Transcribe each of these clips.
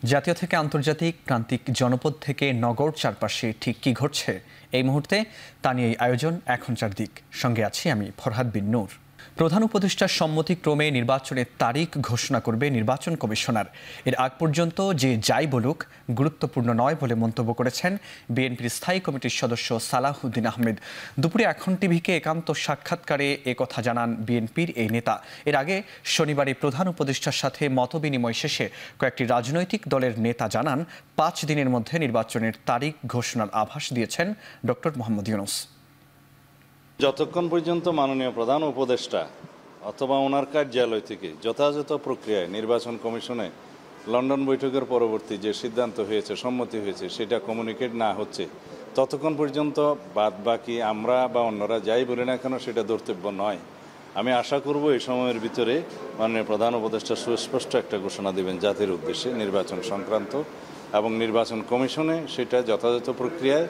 জাতীয় থেকে আন্তর্জাতিক প্রান্তিক জনপদ থেকে নগর চারপাশে ঠিক কি ঘটছে এই মুহূর্তে তা নিয়ে আয়োজন এখন চারদিক। সঙ্গে আছি আমি ফরহাদ বিন নূর। প্রধান উপদেষ্টার সম্মতিক্রমে নির্বাচনের তারিখ ঘোষণা করবে নির্বাচন কমিশনার। এর আগ পর্যন্ত যে যাই বলুক গুরুত্বপূর্ণ নয় বলে মন্তব্য করেছেন বিএনপির স্থায়ী কমিটির সদস্য সালাহউদ্দিন আহমেদ। দুপুরে এখন টিভিকে একান্ত সাক্ষাৎকারে একথা জানান বিএনপির এই নেতা। এর আগে শনিবারে প্রধান উপদেষ্টার সাথে মতবিনিময় শেষে কয়েকটি রাজনৈতিক দলের নেতা জানান ৫ দিনের মধ্যে নির্বাচনের তারিখ ঘোষণার আভাস দিয়েছেন ডক্টর মোহাম্মদ ইউনূস। যতক্ষণ পর্যন্ত মাননীয় প্রধান উপদেষ্টা অথবা ওনার কার্যালয় থেকে যথাযথ প্রক্রিয়ায় নির্বাচন কমিশনে লন্ডন বৈঠকের পরবর্তী যে সিদ্ধান্ত হয়েছে, সম্মতি হয়েছে, সেটা কমিউনিকেট না হচ্ছে ততক্ষণ পর্যন্ত বাদ বাকি আমরা বা অন্যরা যাই বলি না কেন সেটা ধর্তব্য নয়। আমি আশা করব এই সময়ের ভিতরে মাননীয় প্রধান উপদেষ্টা সুস্পষ্ট একটা ঘোষণা দেবেন জাতির উদ্দেশ্যে নির্বাচন সংক্রান্ত, এবং নির্বাচন কমিশনে সেটা যথাযথ প্রক্রিয়ায়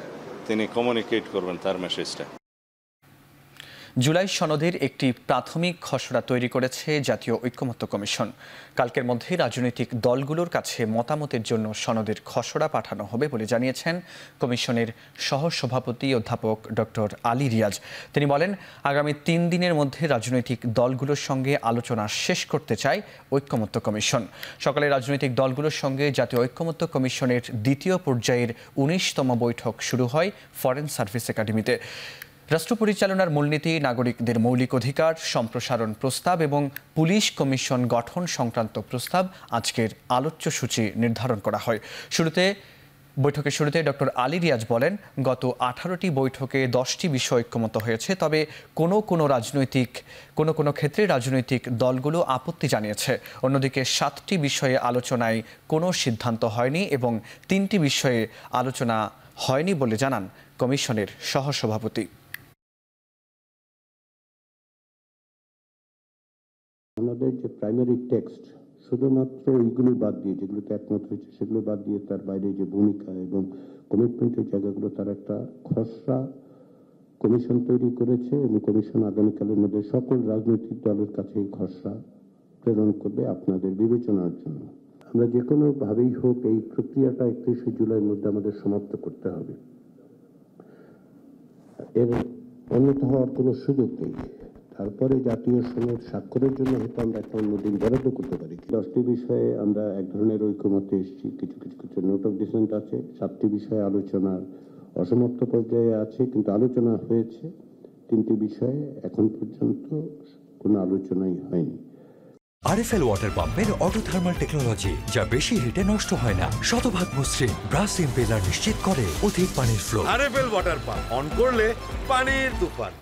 তিনি কমিউনিকেট করবেন তার মেসেজটা। জুলাই সনদের একটি প্রাথমিক খসড়া তৈরি করেছে জাতীয় ঐকমত্য কমিশন। কালকের মধ্যে রাজনৈতিক দলগুলোর কাছে মতামতের জন্য সনদের খসড়া পাঠানো হবে বলে জানিয়েছেন কমিশনের সহসভাপতি অধ্যাপক ডক্টর আলী রিয়াজ। তিনি বলেন, আগামী ৩ দিনের মধ্যে রাজনৈতিক দলগুলোর সঙ্গে আলোচনা শেষ করতে চায় ঐকমত্য কমিশন। সকালে রাজনৈতিক দলগুলোর সঙ্গে জাতীয় ঐকমত্য কমিশনের দ্বিতীয় পর্যায়ের ১৯তম বৈঠক শুরু হয় ফরেন সার্ভিস একাডেমিতে। রাষ্ট্র পরিচালনার মূলনীতি, নাগরিকদের মৌলিক অধিকার সম্প্রসারণ প্রস্তাব এবং পুলিশ কমিশন গঠন সংক্রান্ত প্রস্তাব আজকের আলোচ্য সূচি নির্ধারণ করা হয়। বৈঠকের শুরুতে ডক্টর আলী রিয়াজ বলেন, গত 18টি বৈঠকে 10টি বিষয় ঐক্যমত হয়েছে, তবে কোনো ক্ষেত্রে রাজনৈতিক দলগুলো আপত্তি জানিয়েছে। অন্যদিকে 7টি বিষয়ে আলোচনায় কোনো সিদ্ধান্ত হয়নি এবং 3টি বিষয়ে আলোচনা হয়নি বলে জানান কমিশনের সহসভাপতি। আমাদের যে প্রাইমারি টেক্সট শুধুমাত্র ওইগুলো বাদ দিয়ে, যেগুলোতে একমত হয়েছে সেগুলো বাদ দিয়ে তার বাইরে যে ভূমিকা এবং কমিটমেন্টের জায়গাগুলো, তার একটা খসড়া কমিশন তৈরি করেছে এবং কমিশন আগামীকালের মধ্যে সকল রাজনৈতিক দলের কাছে এই খসড়া প্রেরণ করবে আপনাদের বিবেচনার জন্য। আমরা যে কোনো ভাবেই হোক এই প্রক্রিয়াটা 31শে জুলাইয়ের মধ্যে আমাদের সমাপ্ত করতে হবে, এর অন্যথা হওয়ার কোনো সুযোগ নেই। তারপরে জাতীয় সনদ স্বাক্ষরের জন্য হয়তো আমরা একটা অন্যদিন বরাদ্দ করতে পারি। 10টি বিষয়ে আমরা এক ধরনের ঐকমত্যে এসেছি, কিছু নোট অফ ডিসেন্ট আছে। 7টি বিষয়ে আলোচনার অসমাপ্ত পর্যায়ে আছে, কিন্তু আলোচনা হয়েছে। 3টি বিষয়ে এখন পর্যন্ত কোনো আলোচনাই হয়নি। আরএফএল ওয়াটার পাম্পের অটো থার্মাল টেকনোলজি, যা বেশি হিটে নষ্ট হয় না, শতভাগ মসৃণ, ব্রাশ ইম্পেলার নিশ্চিত করে অধিক পানির flow. RFL water pump on করলে পানির তুফান।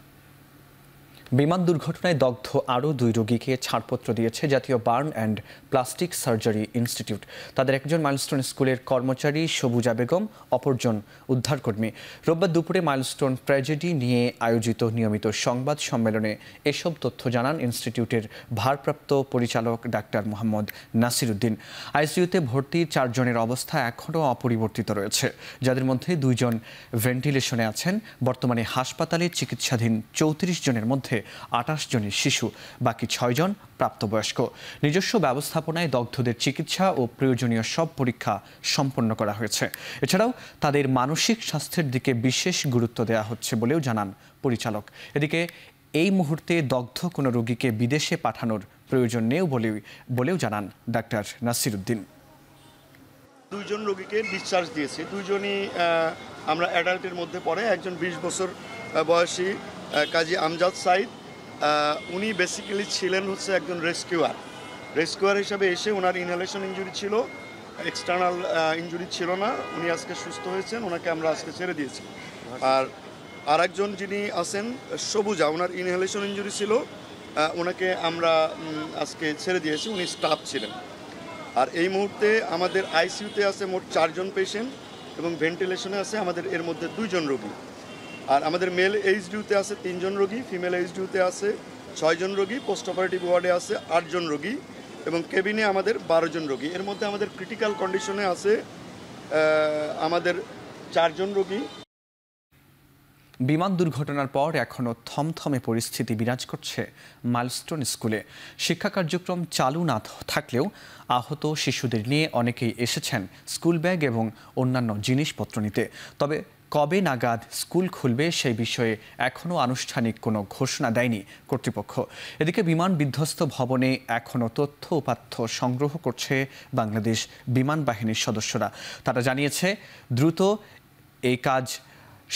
বিমান দুর্ঘটনায় দগ্ধ আরও 2 রোগীকে ছাড়পত্র দিয়েছে জাতীয় burn and plastic surgery institute. তাদের একজন মাইলস্টোন স্কুলের কর্মচারী সবুজা বেগম, অপরজন উদ্ধারকর্মী। রোববার দুপুরে মাইলস্টোন ট্র্যাজেডি নিয়ে আয়োজিত নিয়মিত সংবাদ সম্মেলনে এসব তথ্য জানান ইনস্টিটিউটের ভারপ্রাপ্ত পরিচালক ডাক্তার মোহাম্মদ নাসির উদ্দিন। আইসিইউতে ভর্তি 4 জনের অবস্থা এখনও অপরিবর্তিত রয়েছে, যাদের মধ্যে 2 জন ভেন্টিলেশনে আছেন। বর্তমানে হাসপাতালে চিকিৎসাধীন 34 জনের মধ্যে 28 জনের শিশু, বাকি 6 জন প্রাপ্তবয়স্ক। নিজস্ব ব্যবস্থাপনায় দগ্ধদের চিকিৎসা ও প্রয়োজনীয় সব পরীক্ষা সম্পন্ন করা হয়েছে। এছাড়াও তাদের মানসিক স্বাস্থ্যের দিকে বিশেষ গুরুত্ব দেওয়া হচ্ছে বলেও জানান পরিচালক। এদিকে এই মুহূর্তে দগ্ধ কোনো রোগীকে বিদেশে পাঠানোর প্রয়োজন নেই বলেও জানান ডাক্তার নাসির উদ্দিন। 2 জন রোগীকে ডিসচার্জ দিয়েছি। 2 জনই আমরা অ্যাডাল্টের মধ্যে পড়ে। একজন 20 বছর বয়সী কাজী আমজাদ সাইদ, উনি বেসিক্যালি ছিলেন একজন রেস্কিউয়ার হিসাবে এসে ওনার ইনহেলেশন ইনজুরি ছিল, এক্সটার্নাল ইনজুরি ছিল না। উনি আজকে সুস্থ হয়েছেন, ওনাকে আমরা আজকে ছেড়ে দিয়েছি। আর আরেকজন যিনি আছেন সবুজা, ওনার ইনহেলেশন ইনজুরি ছিল, ওনাকে আমরা আজকে ছেড়ে দিয়েছি, উনি স্টাফ ছিলেন। আর এই মুহূর্তে আমাদের আইসিইউতে আছে মোট 4 জন পেশেন্ট এবং ভেন্টিলেশনে আছে আমাদের এর মধ্যে 2 জন রোগী। আর আমাদের মেল এইচডিউতে আছে 3 জন রোগী, ফিমেল এইচডিউতে আছে 6 জন রোগী, পোস্ট অপারেটিভ ওয়ার্ডে আছে 8 জন রোগী এবং কেবিনে আমাদের 12 জন রোগী। এর মধ্যে আমাদের ক্রিটিক্যাল কন্ডিশনে আছে আমাদের 4 জন রোগী। বিমান দুর্ঘটনার পর এখনও থমথমে পরিস্থিতি বিরাজ করছে মাইলস্টোন স্কুলে। শিক্ষা কার্যক্রম চালু না থাকলেও আহত শিশুদের নিয়ে অনেকেই এসেছেন স্কুল ব্যাগ এবং অন্যান্য জিনিসপত্র নিতে। তবে কবে নাগাদ স্কুল খুলবে সেই বিষয়ে এখনও আনুষ্ঠানিক কোনো ঘোষণা দেয়নি কর্তৃপক্ষ। এদিকে বিমান বিধ্বস্ত ভবনে এখনও তথ্য উপাত্ত সংগ্রহ করছে বাংলাদেশ বিমান বাহিনীর সদস্যরা। তারা জানিয়েছে দ্রুত এই কাজ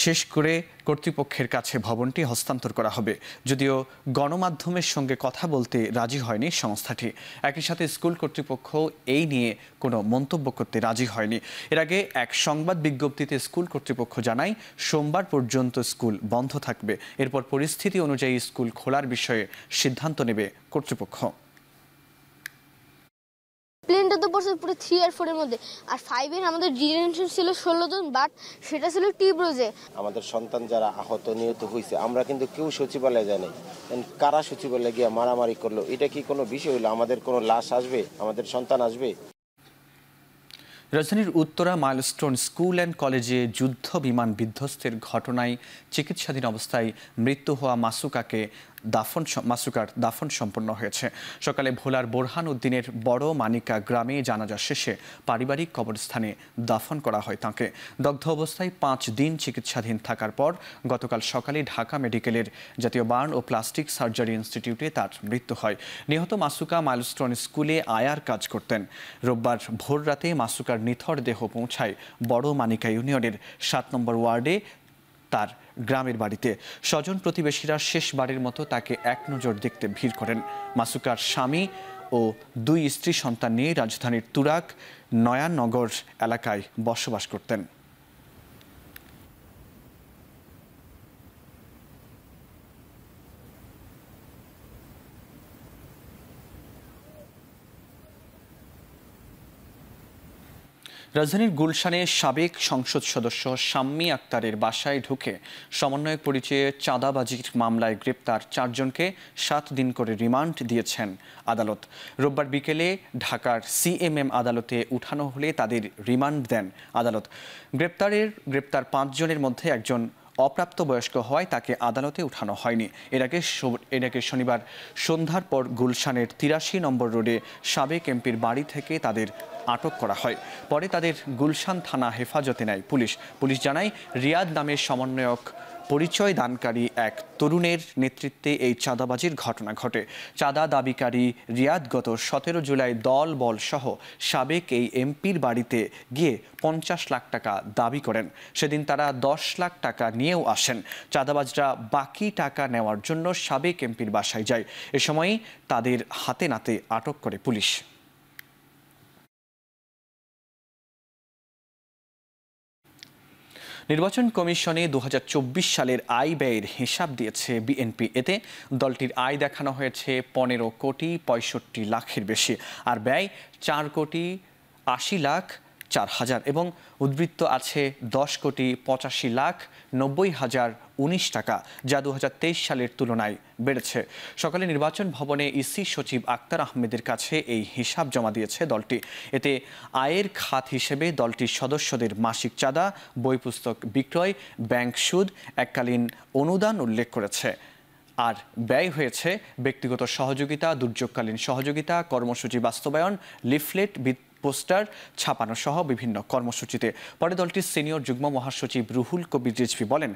শেষ করে কর্তৃপক্ষের কাছে ভবনটি হস্তান্তর করা হবে। যদিও গণমাধ্যমের সঙ্গে কথা বলতে রাজি হয়নি সংস্থাটি। একই সাথে স্কুল কর্তৃপক্ষ এই নিয়ে কোনো মন্তব্য করতে রাজি হয়নি। এর আগে এক সংবাদ বিজ্ঞপ্তিতে স্কুল কর্তৃপক্ষ জানায় সোমবার পর্যন্ত স্কুল বন্ধ থাকবে। এরপর পরিস্থিতি অনুযায়ী স্কুল খোলার বিষয়ে সিদ্ধান্ত নেবে কর্তৃপক্ষ। প্লেনটা তো পড়ছে পুরো 3 আর 4 এর মধ্যে, আর 5 এর আমাদের ডিটেনশন ছিল 16 জন, বাট সেটা ছিল টিব্রোজে। আমাদের সন্তান যারা আহত নিহত হয়েছে আমরা কিন্তু কেউ সচিবালয়ে যাই নাই। কারা সচিবালয়ে গিয়ে মারামারি করলো, এটা কি কোনো বিষয় হলো? আমাদের কোনো লাশ আসবে, আমাদের সন্তান আসবে? রাজধানীর উত্তরা মাইলস্টোন স্কুল অ্যান্ড কলেজে যুদ্ধ বিমান বিধ্বস্তের ঘটনায় চিকিৎসাধীন অবস্থায় মৃত্যু হওয়া মাসুকার দাফন সম্পন্ন হয়েছে। সকালে ভোলার বোরহান উদ্দিনের বড় মানিকা গ্রামে জানাজা শেষে পারিবারিক কবরস্থানে দাফন করা হয় তাঁকে। দগ্ধ অবস্থায় 5 দিন চিকিৎসাধীন থাকার পর গতকাল সকালে ঢাকা মেডিকেলের জাতীয় বার্ন ও প্লাস্টিক সার্জারি ইনস্টিটিউটে তার মৃত্যু হয়। নিহত মাসুকা মাইলস্টোন স্কুলে আয়ার কাজ করতেন। রোববার ভোর রাতে মাসুকার নিথর দেহ পৌঁছায় বড় মানিকা ইউনিয়নের 7 নম্বর ওয়ার্ডে তার গ্রামের বাড়িতে। স্বজন প্রতিবেশীরা শেষবারের মতো তাকে এক নজর দেখতে ভিড় করেন। মাসুকার স্বামী ও 2 স্ত্রী সন্তান নিয়ে রাজধানীর তুরাগ নয়ানগর এলাকায় বসবাস করতেন। রাজধানীর গুলশানে সাবেক সংসদ সদস্য শাম্মী আক্তারের বাসায় ঢুকে সমন্বয়ক পরিচয়ে চাঁদাবাজির মামলায় গ্রেপ্তার 4 জনকে 7 দিন করে রিমান্ড দিয়েছেন আদালত। রোববার বিকেলে ঢাকার সিএমএম আদালতে উঠানো হলে তাদের রিমান্ড দেন আদালত। গ্রেপ্তার 5 জনের মধ্যে একজন অপ্রাপ্তবয়স্ক হওয়ায় তাকে আদালতে উঠানো হয়নি। এর আগে শনিবার সন্ধ্যার পর গুলশানের 83 নম্বর রোডে সাবেক এমপির বাড়ি থেকে তাদের আটক করা হয়। পরে তাদের গুলশান থানা হেফাজতে নেয় পুলিশ জানায় রিয়াদ নামের সমন্বয়ক পরিচয় দানকারী এক তরুণের নেতৃত্বে এই চাঁদাবাজির ঘটনা ঘটে। চাঁদা দাবিকারী রিয়াদ গত 17 জুলাই দল বল সহ সাবেক এই এমপির বাড়িতে গিয়ে 50 লাখ টাকা দাবি করেন। সেদিন তারা 10 লাখ টাকা নিয়েও আসেন। চাঁদাবাজরা বাকি টাকা নেওয়ার জন্য সাবেক এমপির বাসায় যায়। এ সময়ই তাদের হাতে নাতে আটক করে পুলিশ। নির্বাচন কমিশনে 2024 সালের আয় ব্যয়ের হিসাব দিয়েছে বিএনপি। এতে দলটির আয় দেখানো হয়েছে 15 কোটি 65 লাখের বেশি, আর ব্যয় 4 কোটি 80 লাখ 4 হাজার এবং উদ্বৃত্ত আছে 10 কোটি 85 লাখ 90 হাজার 19 টাকা, যা 2023 সালের তুলনায় বেড়েছে। সকালে নির্বাচন ভবনে ইসি সচিব আক্তার আহমেদের কাছে এই হিসাব জমা দিয়েছে দলটি। এতে আয়ের খাত হিসেবে দলটির সদস্যদের মাসিক চাঁদা, বই পুস্তক বিক্রয়, ব্যাংক সুদ, এককালীন অনুদান উল্লেখ করেছে। আর ব্যয় হয়েছে ব্যক্তিগত সহযোগিতা, দুর্যোগকালীন সহযোগিতা, কর্মসূচি বাস্তবায়ন, লিফলেট, পোস্টার ছাপানো সহ বিভিন্ন কর্মসূচিতে। পরে দলটির সিনিয়র যুগ্ম মহাসচিব রুহুল কবির রিজভী বলেন,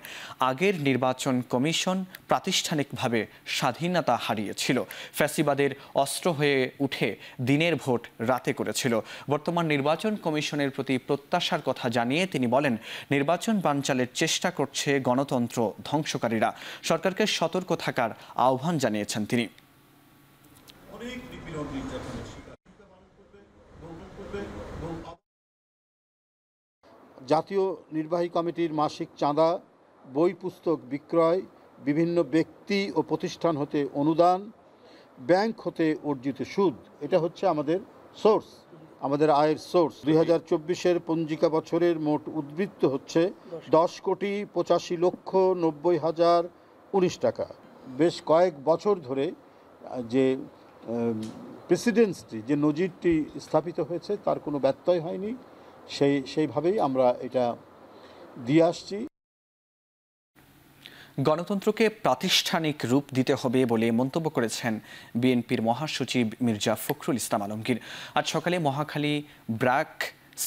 আগের নির্বাচন কমিশন প্রাতিষ্ঠানিকভাবে স্বাধীনতা হারিয়েছিল, ফ্যাসিবাদের অস্ত্র হয়ে উঠে দিনের ভোট রাতে করেছিল। বর্তমান নির্বাচন কমিশনের প্রতি প্রত্যাশার কথা জানিয়ে তিনি বলেন, নির্বাচন বানচালের চেষ্টা করছে গণতন্ত্র ধ্বংসকারীরা। সরকারকে সতর্ক থাকার আহ্বান জানিয়েছেন তিনি। জাতীয় নির্বাহী কমিটির মাসিক চাঁদা, বই পুস্তক বিক্রয়, বিভিন্ন ব্যক্তি ও প্রতিষ্ঠান হতে অনুদান, ব্যাংক হতে অর্জিত সুদ, এটা হচ্ছে আমাদের সোর্স, আমাদের আয়ের সোর্স। 2024-এর পঞ্জিকা বছরের মোট উদ্বৃত্ত হচ্ছে 10 কোটি 85 লক্ষ 90 হাজার 19 টাকা। বেশ কয়েক বছর ধরে যে প্রেসিডেন্সটি, যে নজিরটি স্থাপিত হয়েছে তার কোনো ব্যত্যয় হয়নি। সেইভাবেই আমরা এটা দিয়ে আসছি। গণতন্ত্রকে প্রাতিষ্ঠানিক রূপ দিতে হবে বলে মন্তব্য করেছেন বিএনপির মহাসচিব মির্জা ফখরুল ইসলাম আলমগীর। আজ সকালে মহাখালী ব্র্যাক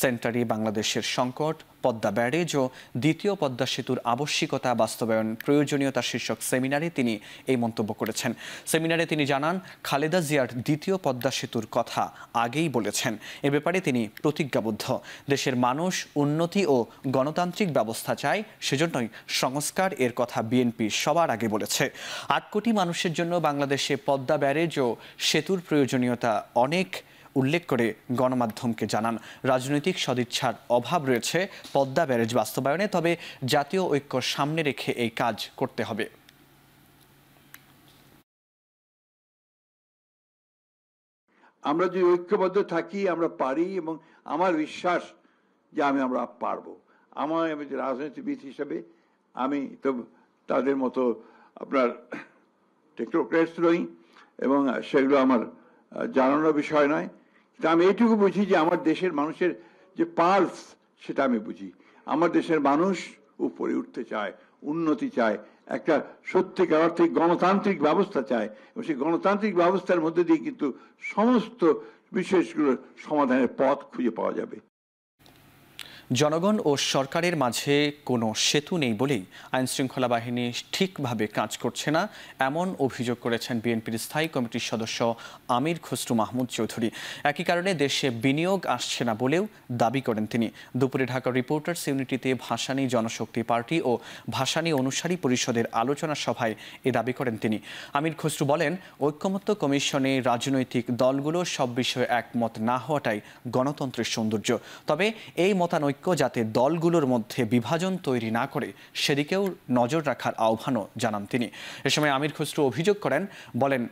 সেন্টারে বাংলাদেশের সংকট, পদ্মা ব্যারেজ ও দ্বিতীয় পদ্মা সেতুর আবশ্যিকতা বাস্তবায়ন প্রয়োজনীয়তা শীর্ষক সেমিনারে তিনি এই মন্তব্য করেছেন। সেমিনারে তিনি জানান, খালেদা জিয়ার দ্বিতীয় পদ্মা সেতুর কথা আগেই বলেছেন। এ ব্যাপারে তিনি প্রতিজ্ঞাবদ্ধ। দেশের মানুষ উন্নতি ও গণতান্ত্রিক ব্যবস্থা চায়, সেজন্যই সংস্কার এর কথা বিএনপি সবার আগে বলেছে। ৮ কোটি মানুষের জন্য বাংলাদেশে পদ্মা ব্যারেজ ও সেতুর প্রয়োজনীয়তা অনেক উল্লেখ করে গণমাধ্যমকে জানান, রাজনৈতিক সদিচ্ছার অভাব রয়েছে পদ্মা ব্যারেজ বাস্তবায়নে, তবে জাতীয় ঐক্য সামনে রেখে এই কাজ করতে হবে। আমরা যদি ঐক্যবদ্ধ থাকি আমরা পারি, এবং আমার বিশ্বাস যে আমরা পারবো। আমার রাজনীতিবিদ হিসেবে আমি তো তাদের মতো আপনার টেকনোক্রেটস নই, এবং সেগুলো আমার জানানোর বিষয় নয়। কিন্তু আমি এইটুকু বুঝি যে আমার দেশের মানুষের যে পালস সেটা আমি বুঝি। আমার দেশের মানুষ উপরে উঠতে চায়, উন্নতি চায়, একটা সত্যিকার অর্থে গণতান্ত্রিক ব্যবস্থা চায়, এবং সেই গণতান্ত্রিক ব্যবস্থার মধ্যে দিয়ে কিন্তু সমস্ত বিষয়গুলোর সমাধানের পথ খুঁজে পাওয়া যাবে। জনগণ ও সরকারের মাঝে কোনো সেতু নেই বলেই আইনশৃঙ্খলা বাহিনী ঠিকভাবে কাজ করছে না, এমন অভিযোগ করেছেন বিএনপির স্থায়ী কমিটির সদস্য আমির খসরু মাহমুদ চৌধুরী। একই কারণে দেশে বিনিয়োগ আসছে না বলেও দাবি করেন তিনি। দুপুরে ঢাকা রিপোর্টার্স ইউনিটিতে ভাসানী জনশক্তি পার্টি ও ভাসানী অনুসারী পরিষদের আলোচনা সভায় এ দাবি করেন তিনি। আমির খসরু বলেন, ঐক্যমত্য কমিশনে রাজনৈতিক দলগুলো সব বিষয়ে একমত না হওয়াটাই গণতন্ত্রের সৌন্দর্য। তবে এই মতানৈক্য যাতে দলগুলোর মধ্যে বিভাজন তৈরি না করে সেদিকেও নজর রাখার আহ্বানও জানান তিনি। এ সময় আমির খসরু অভিযোগ করেন, বলেন,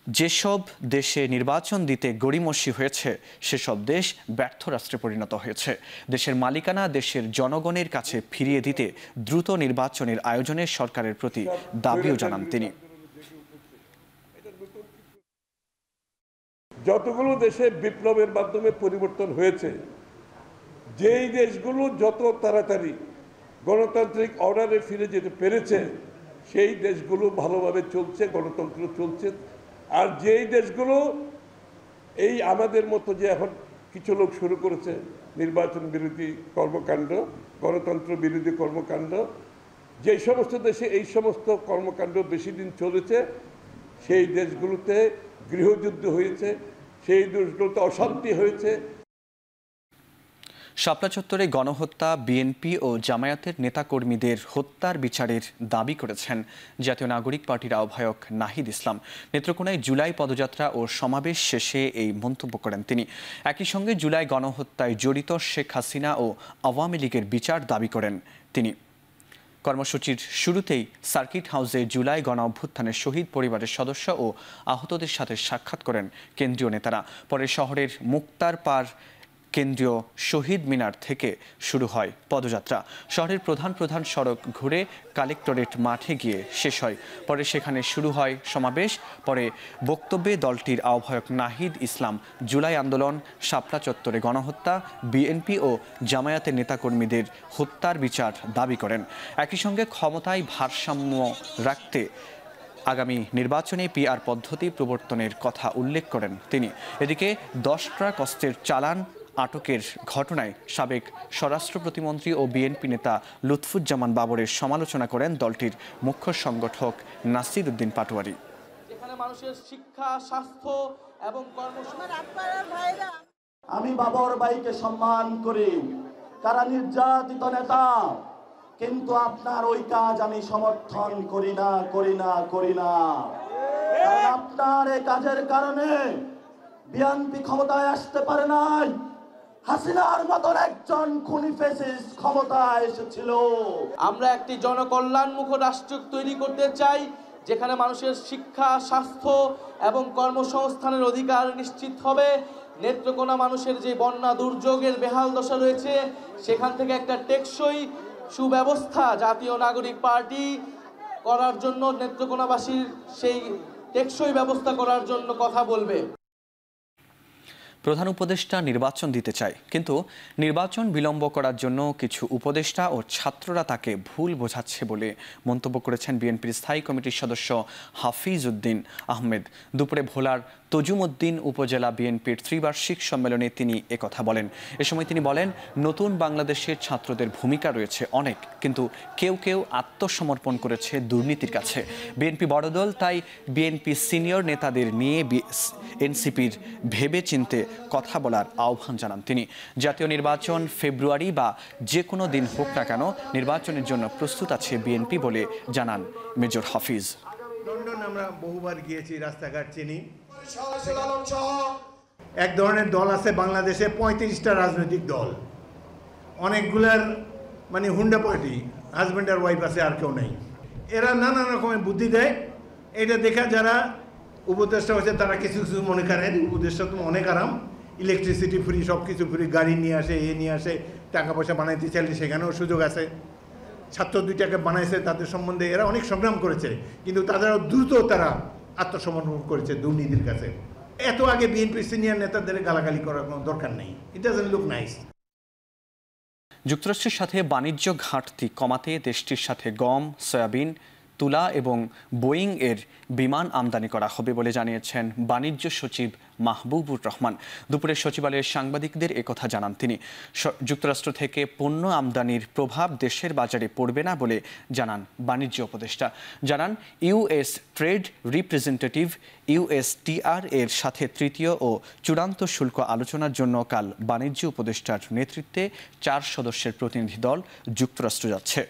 যেসব দেশে নির্বাচন দিতে গড়িমসি হয়েছে সেসব দেশ ব্যর্থ রাষ্ট্রে পরিণত হয়েছে। দেশের মালিকানা দেশের জনগণের কাছে ফিরিয়ে দিতে দ্রুত নির্বাচনের আয়োজনের সরকারের প্রতি দাবিও জানান তিনি। যতগুলো দেশে বিপ্লবের মাধ্যমে পরিবর্তন হয়েছে, যেই দেশগুলো যত তাড়াতাড়ি গণতান্ত্রিক অর্ডারে ফিরে যেতে পেরেছে সেই দেশগুলো ভালোভাবে চলছে, গণতন্ত্র চলছে। আর যেই দেশগুলো এই আমাদের মতো যে এখন কিছু লোক শুরু করেছে নির্বাচন বিরোধী কর্মকাণ্ড, গণতন্ত্র বিরোধী কর্মকাণ্ড, যেই সমস্ত দেশে এই সমস্ত কর্মকাণ্ড বেশি দিন চলেছে সেই দেশগুলোতে গৃহযুদ্ধ হয়েছে, সেই দেশগুলোতে অশান্তি হয়েছে। শাপলা চত্বরে গণহত্যা, বিএনপি ও জামায়াতের নেতাকর্মীদের হত্যার বিচারের দাবি করেছেন জাতীয় নাগরিক পার্টির আহ্বায়ক নাহিদ ইসলাম। নেত্রকোনায় জুলাই পদযাত্রা ও সমাবেশ শেষে এই মন্তব্য করেন তিনি। একই সঙ্গে জুলাই গণহত্যায় জড়িত শেখ হাসিনা ও আওয়ামী লীগের বিচার দাবি করেন তিনি। কর্মসূচির শুরুতেই সার্কিট হাউসে জুলাই গণ অভ্যুত্থানের শহীদ পরিবারের সদস্য ও আহতদের সাথে সাক্ষাৎ করেন কেন্দ্রীয় নেতারা। পরে শহরের মুক্তার পার কেন্দ্রীয় শহীদ মিনার থেকে শুরু হয় পদযাত্রা। শহরের প্রধান সড়ক ঘুরে কালেক্টরেট মাঠে গিয়ে শেষ হয়। পরে সেখানে শুরু হয় সমাবেশ। পরে বক্তব্যে দলটির আহ্বায়ক নাহিদ ইসলাম জুলাই আন্দোলন, শাপলা চত্বরে গণহত্যা, বিএনপি ও জামায়াতের নেতাকর্মীদের হত্যার বিচার দাবি করেন। একই সঙ্গে ক্ষমতায় ভারসাম্য রাখতে আগামী নির্বাচনে পিআর পদ্ধতি প্রবর্তনের কথা উল্লেখ করেন তিনি। এদিকে 10 ট্রাক অস্ত্রের চালান আটকের ঘটনায় সাবেক স্বরাষ্ট্র প্রতিমন্ত্রী ও বিএনপি নেতা লুৎফুজ্জামান বাবরের সমালোচনা করেন দলটির মুখ্য সংগঠক নাসির উদ্দিন পাটোয়ারি। মানুষের শিক্ষা, স্বাস্থ্য এবং আমি বাবর ভাইকে সম্মান করি, তারা নির্যাতিত নেতা, কিন্তু আপনার ওই কাজ আমি সমর্থন করি না। কারণ আপনার এই কাজের কারণে বিএনপি ক্ষমতায় আসতে পারে নাই। হাসিনার মতন একজন খুনি ফ্যাসিস্ট ক্ষমতায় এসেছিল। আমরা একটি জনকল্যাণমুখ রাষ্ট্র তৈরি করতে চাই, যেখানে মানুষের শিক্ষা, স্বাস্থ্য এবং কর্মসংস্থানের অধিকার নিশ্চিত হবে। নেত্রকোনা মানুষের যে বন্যা দুর্যোগের বেহাল দশা রয়েছে, সেখান থেকে একটা টেকসই সুব্যবস্থা জাতীয় নাগরিক পার্টি করার জন্য, নেত্রকোনাবাসীর সেই টেকসই ব্যবস্থা করার জন্য কথা বলবে। প্রধান উপদেষ্টা নির্বাচন দিতে চায়, কিন্তু নির্বাচন বিলম্ব করার জন্য কিছু উপদেষ্টা ও ছাত্ররা তাকে ভুল বোঝাচ্ছে বলে মন্তব্য করেছেন বিএনপির স্থায়ী কমিটির সদস্য হাফিজ উদ্দিন আহমেদ। দুপুরে ভোলার তজুমউদ্দিন উপজেলা বিএনপির ত্রিবার্ষিক সম্মেলনে তিনি একথা বলেন। এ সময় তিনি বলেন, নতুন বাংলাদেশের ছাত্রদের ভূমিকা রয়েছে অনেক, কিন্তু কেউ কেউ আত্মসমর্পণ করেছে দুর্নীতির কাছে। বিএনপি বড় দল, তাই বিএনপি সিনিয়র নেতাদের নিয়ে এনসিপির ভেবে চিনতে কথা বলার আহ্বান জানান তিনি। জাতীয় নির্বাচন ফেব্রুয়ারি বা যে কোনো দিন হোক না কেন, নির্বাচনের জন্য প্রস্তুত আছে বিএনপি বলে জানান মেজর হাফিজ। লন্ডন আমরা বহুবার গিয়েছি, রাস্তাঘাট চিনি। এক ধরনের দল আছে বাংলাদেশে, 35টা রাজনৈতিক দল, অনেকগুলার মানে হুন্ডা পার্টি, হাজব্যান্ড আর ওয়াইফ আছে, আর কেউ নেই। এরা নানা রকমের বুদ্ধি দেয়। এটা দেখা যারা উপদেষ্টা হচ্ছে তারা কিছু কিছু মনে করেন উপদেষ্টা তো অনেক আরাম, ইলেকট্রিসিটি ফ্রি, সব কিছু ফ্রি, গাড়ি নিয়ে আসে, নিয়ে আসে, টাকা পয়সা বানাইতে চাইলে সেখানেও সুযোগ আছে। ছাত্র 2টাকে বানাইছে, তাদের সম্বন্ধে এরা অনেক সংগ্রাম করেছে, কিন্তু তাদেরও দ্রুত তারা আত্মসমর্পণ করেছে দুর্নীতির কাছে। এত আগে বিএনপি সিনিয়র নেতাদের গালাগালি করার কোনো দরকার নেই। It doesn't look nice. যুক্তরাষ্ট্রের সাথে বাণিজ্য ঘাটতি কমাতে দেশটির সাথে গম, সয়াবিন, তুলা এবং বোয়িং এর বিমান আমদানি করা হবে বলে জানিয়েছেন বাণিজ্য সচিব মাহবুবুর রহমান। দুপুরে সচিবালয়ের সাংবাদিকদের একথা জানান তিনি। যুক্তরাষ্ট্র থেকে পণ্য আমদানির প্রভাব দেশের বাজারে পড়বে না বলে জানান বাণিজ্য উপদেষ্টা। জানান, ইউএস ট্রেড রিপ্রেজেন্টেটিভ USTR এর সাথে তৃতীয় ও চূড়ান্ত শুল্ক আলোচনার জন্য কাল বাণিজ্য উপদেষ্টার নেতৃত্বে 4 সদস্যের প্রতিনিধি দল যুক্তরাষ্ট্র যাচ্ছে।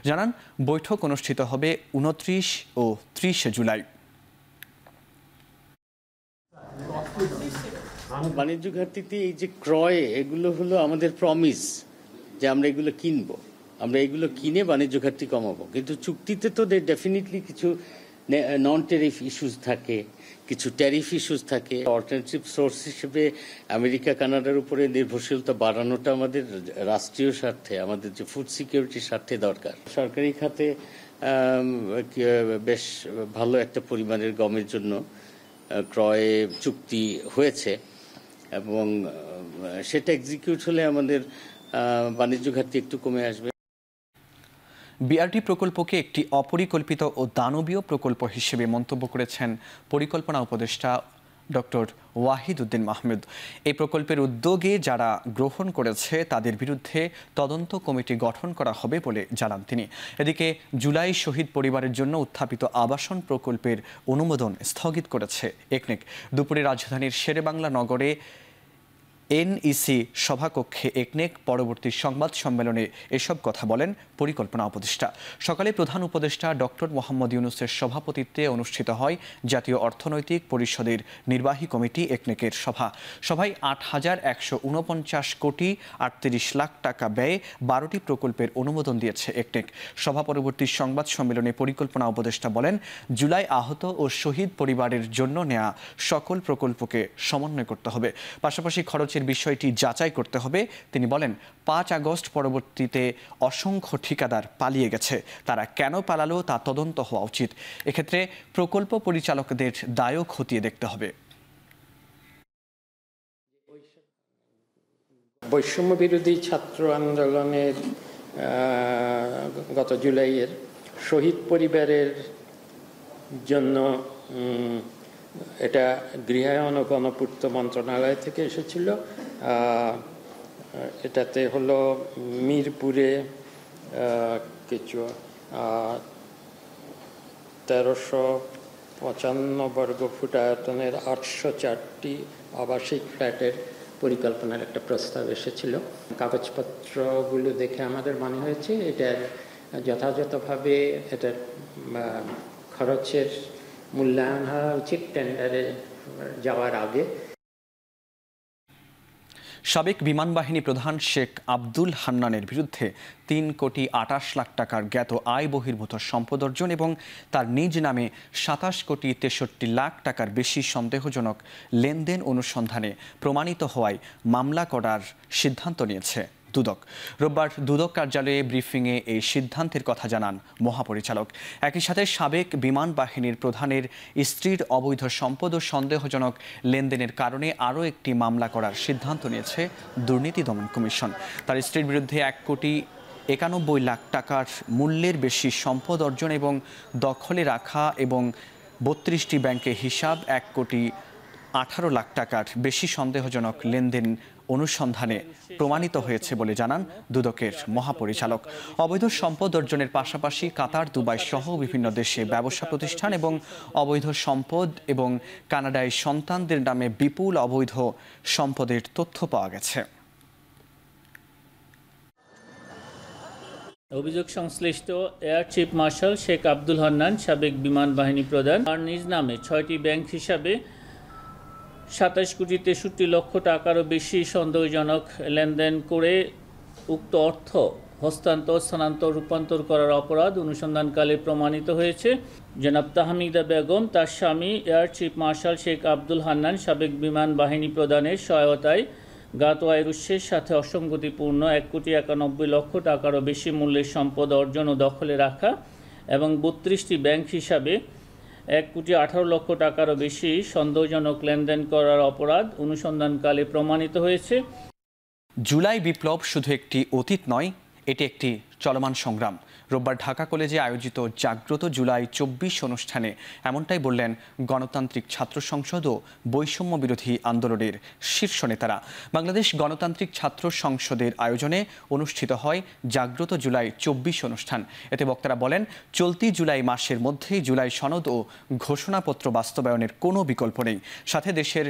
জানান, বৈঠক অনুষ্ঠিত হবে 29 ও 30 জুলাই। বাণিজ্য ঘাটতিতে এই যে ক্রয়, এগুলো হলো আমাদের প্রমিস যে আমরা এগুলো কিনবো, আমরা এগুলো কিনে বাণিজ্য ঘাটতি কমাবো। কিন্তু চুক্তিতে তো ডেফিনেটলি কিছু নন ট্যারিফ ইস্যুস থাকে, কিছু ট্যারিফ ইস্যুস থাকে। অল্টারনেটিভ সোর্স হিসেবে আমেরিকা কানাডার উপরে নির্ভরশীলতা বাড়ানোটা আমাদের রাষ্ট্রীয় স্বার্থে, আমাদের যে ফুড সিকিউরিটির স্বার্থে দরকার। সরকারি খাতে বেশ ভালো একটা পরিমাণের গমের জন্য ক্রয় চুক্তি হয়েছে এবং সেটা এক্সিকিউট হলে আমাদের বাণিজ্য ঘাটতি একটু কমে আসবে। বিআরটি প্রকল্পকে একটি অপরিকল্পিত ও দানবীয় প্রকল্প হিসেবে মন্তব্য করেছেন পরিকল্পনা উপদেষ্টা ডক্টর ওয়াহিদ উদ্দিন মাহমুদ। এই প্রকল্পের উদ্যোগে যারা গ্রহণ করেছে তাদের বিরুদ্ধে তদন্ত কমিটি গঠন করা হবে বলে জানান তিনি। এদিকে জুলাই শহীদ পরিবারের জন্য উত্থাপিত আবাসন প্রকল্পের অনুমোদন স্থগিত করেছে একনেক। দুপুরে রাজধানীর শেরেবাংলা নগরে NEC সভাকক্ষে একনেক পরবর্তী সংবাদ সম্মেলনে এসব কথা বলেন পরিকল্পনা উপদেষ্টা। সকালে প্রধান উপদেষ্টা ডক্টর মোহাম্মদ ইউনূসের সভাপতিত্বে অনুষ্ঠিত হয় জাতীয় অর্থনৈতিক পরিষদের নির্বাহী কমিটি একনেকের সভায় 8,149 কোটি 38 লাখ টাকা ব্যয়ে 12টি প্রকল্পের অনুমোদন দিয়েছে একনেক। সভা পরবর্তী সংবাদ সম্মেলনে পরিকল্পনা উপদেষ্টা বলেন, জুলাই আহত ও শহীদ পরিবারের জন্য নেওয়া সকল প্রকল্পকে সমন্বয় করতে হবে, পাশাপাশি খরচের বিষয়টি যাচাই করতে হবে। তিনি বলেন, 5 আগস্ট পরবর্তীতে অসংখ্য ঠিকাদার পালিয়ে গেছে, তারা কেন পালালো তা তদন্ত হওয়া উচিত। এক্ষেত্রে প্রকল্প পরিচালকদের দায়ও খতিয়ে দেখতে হবে। বৈষম্য বিরোধী ছাত্র আন্দোলনের গত জুলাইয়ের শহীদ পরিবারের জন্য এটা গৃহায়ন ও গণপূর্ত মন্ত্রণালয় থেকে এসেছিল। এটাতে হলো মিরপুরে কিছু 1355 বর্গফুট আয়তনের 804টি আবাসিক ফ্ল্যাটের পরিকল্পনার একটা প্রস্তাব এসেছিল। কাগজপত্রগুলো দেখে আমাদের মনে হয়েছে এটা যথাযথভাবে এটার খরচের মূল্যায়ন হওয়া উচিত টেন্ডারে যাওয়ার আগে। সাবেক বিমান বাহিনী প্রধান শেখ আব্দুল হান্নানের বিরুদ্ধে 3,28 লাখ টাকার জ্ঞাত আয় বহির্ভূত সম্পদ অর্জন এবং তার নিজ নামে 27,63 লাখ টাকার বেশি সন্দেহজনক লেনদেন অনুসন্ধানে প্রমাণিত হওয়ায় মামলা করার সিদ্ধান্ত নিয়েছে দুদক। রোববার দুদক কার্যালয়ে ব্রিফিংয়ে এই সিদ্ধান্তের কথা জানান মহাপরিচালক। একই সাথে সাবেক বিমান বাহিনীর প্রধানের স্ত্রীর অবৈধ সম্পদ ও সন্দেহজনক লেনদেনের কারণে আরও একটি মামলা করার সিদ্ধান্ত নিয়েছে দুর্নীতি দমন কমিশন। তার স্ত্রীর বিরুদ্ধে 1,91,00,000 টাকার মূল্যের বেশি সম্পদ অর্জন এবং দখলে রাখা এবং 32টি ব্যাংকে হিসাব 1,18,00,000 টাকার বেশি সন্দেহজনক লেনদেন অনুসন্ধানে প্রমাণিত হয়েছে বলে জানান দুদকের মহাপরিচালক। অবৈধ সম্পদ অর্জনের পাশাপাশি কাতার, দুবাই সহ বিভিন্ন দেশে ব্যবসা প্রতিষ্ঠান এবং অবৈধ সম্পদ এবং কানাডায় সন্তানদের নামে বিপুল অবৈধ সম্পদের তথ্য পাওয়া গেছে। অভিযোগ সংশ্লিষ্ট air chief marshal Sheikh Abdul Hannan, সাবেক বিমান বাহিনী প্রধান, আর নিজ নামে 6টি ব্যাংক হিসাবে 27,63,00,000 টাকারও বেশি সন্দেহজনক লেনদেন করে উক্ত অর্থ হস্তান্তর, স্থানান্তর, রূপান্তর করার অপরাধ অনুসন্ধানকালে প্রমাণিত হয়েছে। জনাব তাহমিদা বেগম তার স্বামী air chief marshal Sheikh Abdul Hannan সাবেক বিমান বাহিনী প্রধানের সহায়তায় জ্ঞাত আয়ের উৎসের সাথে অসঙ্গতিপূর্ণ 1,91,00,000 টাকারও বেশি মূল্যের সম্পদ অর্জন ও দখলে রাখা এবং 32টি ব্যাংক হিসাবে 1,18,00,000 টাকারও বেশি সন্দেহজনক লেনদেন করার অপরাধ অনুসন্ধানকালে প্রমাণিত হয়েছে। জুলাই বিপ্লব শুধু একটি অতীত নয়, এটি একটি চলমান সংগ্রাম। রোববার ঢাকা কলেজে আয়োজিত জাগ্রত জুলাই 24 অনুষ্ঠানে এমনটাই বললেন গণতান্ত্রিক ছাত্র সংসদ ও বৈষম্য বিরোধী আন্দোলনের শীর্ষ নেতারা। বাংলাদেশ গণতান্ত্রিক ছাত্র সংসদের আয়োজনে অনুষ্ঠিত হয় জাগ্রত জুলাই 24 অনুষ্ঠান। এতে বক্তারা বলেন, চলতি জুলাই মাসের মধ্যেই জুলাই সনদ ও ঘোষণাপত্র বাস্তবায়নের কোনো বিকল্প নেই। সাথে দেশের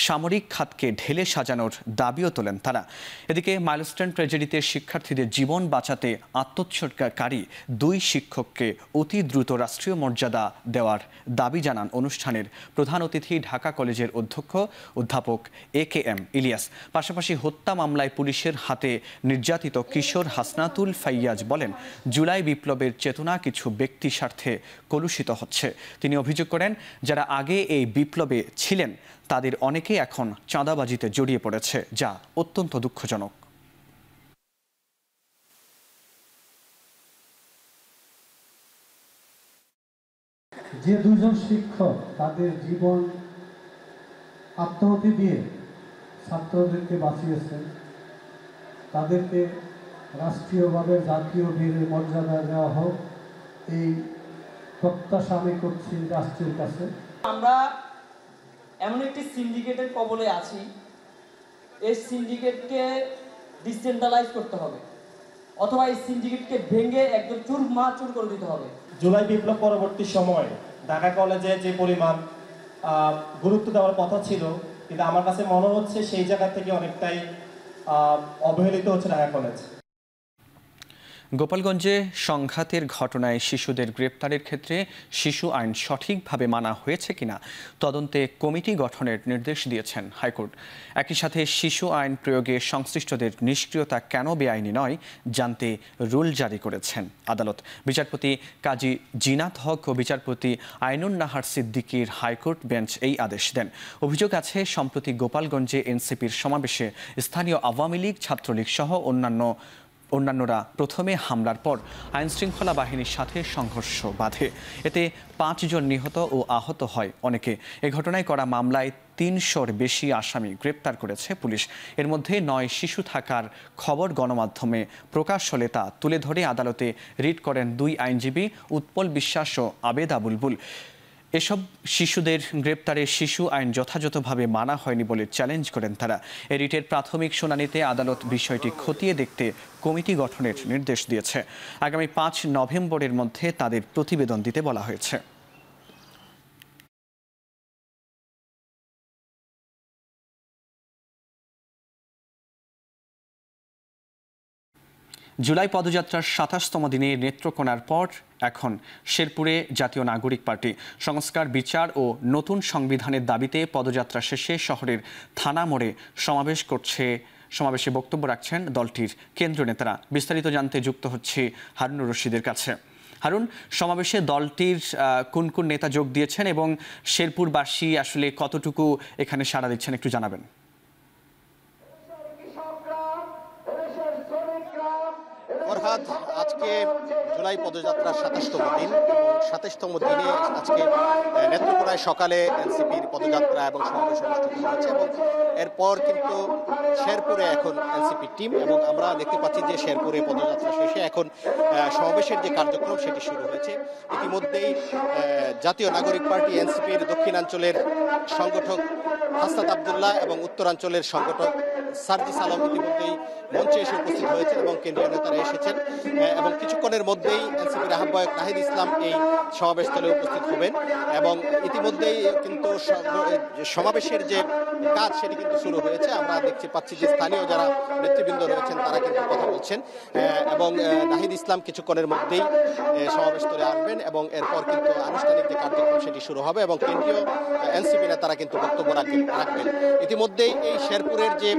সামরিক খাতকে ঢেলে সাজানোর দাবিও তোলেন তারা। এদিকে মাইলস্টোন ট্র্যাজেডিতে শিক্ষার্থীদের জীবন বাঁচাতে আত্মোৎসর্গকারী 2 শিক্ষককে অতি দ্রুত রাষ্ট্রীয় মর্যাদা দেওয়ার দাবি জানান অনুষ্ঠানের প্রধান অতিথি ঢাকা কলেজের অধ্যক্ষ অধ্যাপক AKM ইলিয়াস। পাশাপাশি হত্যা মামলায় পুলিশের হাতে নির্যাতিত কিশোর হাসনাতুল ফাইয়াজ বলেন, জুলাই বিপ্লবের চেতনা কিছু ব্যক্তি স্বার্থে কলুষিত হচ্ছে। তিনি অভিযোগ করেন, যারা আগে এই বিপ্লবে ছিলেন তাদের অনেকেই এখন চাঁদাবাজিতে জড়িয়ে পড়েছে, যা অত্যন্ত দুঃখজনক। যে 2জন শিক্ষক তাদের জীবন আত্মাহুতি দিয়ে ছাত্রদেরকে বাঁচিয়েছেন, তাদেরকে রাষ্ট্রীয়ভাবে জাতীয় বীরের মর্যাদা দেওয়া হোক, এই প্রত্যাশা আমি করছি রাষ্ট্রের কাছে। আমরা এমন একটি সিন্ডিকেটের কবলে আছি, এই সিন্ডিকেটকে ডিসেন্ট্রালাইজ করতে হবে অথবা এই সিন্ডিকেটকে ভেঙে একদম চুরমাচুর করে দিতে হবে। জুলাই বিপ্লব পরবর্তী সময় ঢাকা কলেজে যে পরিমাণ গুরুত্ব দেওয়ার কথা ছিল, কিন্তু আমার কাছে মনে হচ্ছে সেই জায়গা থেকে অনেকটাই অবহেলিত হচ্ছে ঢাকা কলেজ। গোপালগঞ্জে সংঘাতের ঘটনায় শিশুদের গ্রেপ্তারের ক্ষেত্রে শিশু আইন সঠিকভাবে মানা হয়েছে কিনা তদন্তে কমিটি গঠনের নির্দেশ দিয়েছেন হাইকোর্ট। একই সাথে শিশু আইন প্রয়োগে সংশ্লিষ্টদের নিষ্ক্রিয়তা কেন বেআইনি নয় জানতে রুল জারি করেছেন আদালত। বিচারপতি কাজী জিনাত হক ও বিচারপতি আইনুন নাহার সিদ্দিকীর হাইকোর্ট বেঞ্চ এই আদেশ দেন। অভিযোগ আছে, সম্প্রতি গোপালগঞ্জে এনসিপির সমাবেশে স্থানীয় আওয়ামী লীগ, ছাত্রলীগ সহ অন্যান্যরা প্রথমে হামলার পর আইনশৃঙ্খলা বাহিনীর সাথে সংঘর্ষ বাধে। এতে 5 জন নিহত ও আহত হয় অনেকে। এ ঘটনায় করা মামলায় 300-র বেশি আসামি গ্রেপ্তার করেছে পুলিশ। এর মধ্যে 9 শিশু থাকার খবর গণমাধ্যমে প্রকাশ হলে তা তুলে ধরে আদালতে রিট করেন 2 আইনজীবী উৎপল বিশ্বাস ও আবেদা বুলবুল। এসব শিশুদের গ্রেপ্তারে শিশু আইন যথাযথভাবে মানা হয়নি বলে চ্যালেঞ্জ করেন তারা। এ রিটের প্রাথমিক শুনানিতে আদালত বিষয়টি খতিয়ে দেখতে কমিটি গঠনের নির্দেশ দিয়েছে। আগামী 5 নভেম্বরের মধ্যে তাদের প্রতিবেদন দিতে বলা হয়েছে। জুলাই পদযাত্রার 27তম দিনে নেত্রকোনার পর এখন শেরপুরে জাতীয় নাগরিক পার্টি সংস্কার, বিচার ও নতুন সংবিধানের দাবিতে পদযাত্রা শেষে শহরের থানা মোড়ে সমাবেশে বক্তব্য রাখছেন দলটির কেন্দ্রীয় নেতারা। বিস্তারিত জানতে যুক্ত হচ্ছে হারুনুর রশিদের কাছে। হারুন, সমাবেশে দলটির কোন কোন নেতা যোগ দিয়েছেন এবং শেরপুরবাসী আসলে কতটুকু এখানে সাড়া দিচ্ছেন একটু জানাবেন। ফরহাদ, আজকে জুলাই পদযাত্রার ২৭তম দিন এবং ২৭তম দিনে আজকে নেত্রকোনায় সকালে এনসিপির পদযাত্রা এবং সমাবেশ অনুষ্ঠিত হয়েছে এবং এরপর কিন্তু শেরপুরে এখন এনসিপির টিম এবং আমরা দেখতে পাচ্ছি যে শেরপুরে পদযাত্রা শেষে এখন সমাবেশের যে কার্যক্রম সেটি শুরু হয়েছে। ইতিমধ্যেই জাতীয় নাগরিক পার্টি এনসিপির দক্ষিণাঞ্চলের সংগঠক হাসনাত আবদুল্লাহ এবং উত্তরাঞ্চলের সংগঠক সার্জিস আলম ইতিমধ্যেই মঞ্চে এসে উপস্থিত হয়েছেন এবং কেন্দ্রীয় নেতারা এসেছেন এবং কিছুক্ষণের মধ্যেই এনসিপির আহ্বায়ক নাহিদ ইসলাম এই সমাবেশস্থলে উপস্থিত হবেন এবং ইতিমধ্যেই কিন্তু সমাবেশের যে কাজ সেটি কিন্তু শুরু হয়েছে। আমরা দেখতে পাচ্ছি যে স্থানীয় যারা নেতৃবৃন্দ রয়েছেন তারা কিন্তু কথা বলছেন এবং নাহিদ ইসলাম কিছুক্ষণের মধ্যেই সমাবেশস্থলে আসবেন এবং এরপর কিন্তু আনুষ্ঠানিক যে কার্যক্রম সেটি শুরু হবে এবং কেন্দ্রীয় এনসিপি নেতারা কিন্তু বক্তব্য রাখবেন। ইতিমধ্যেই এই শেরপুরের যে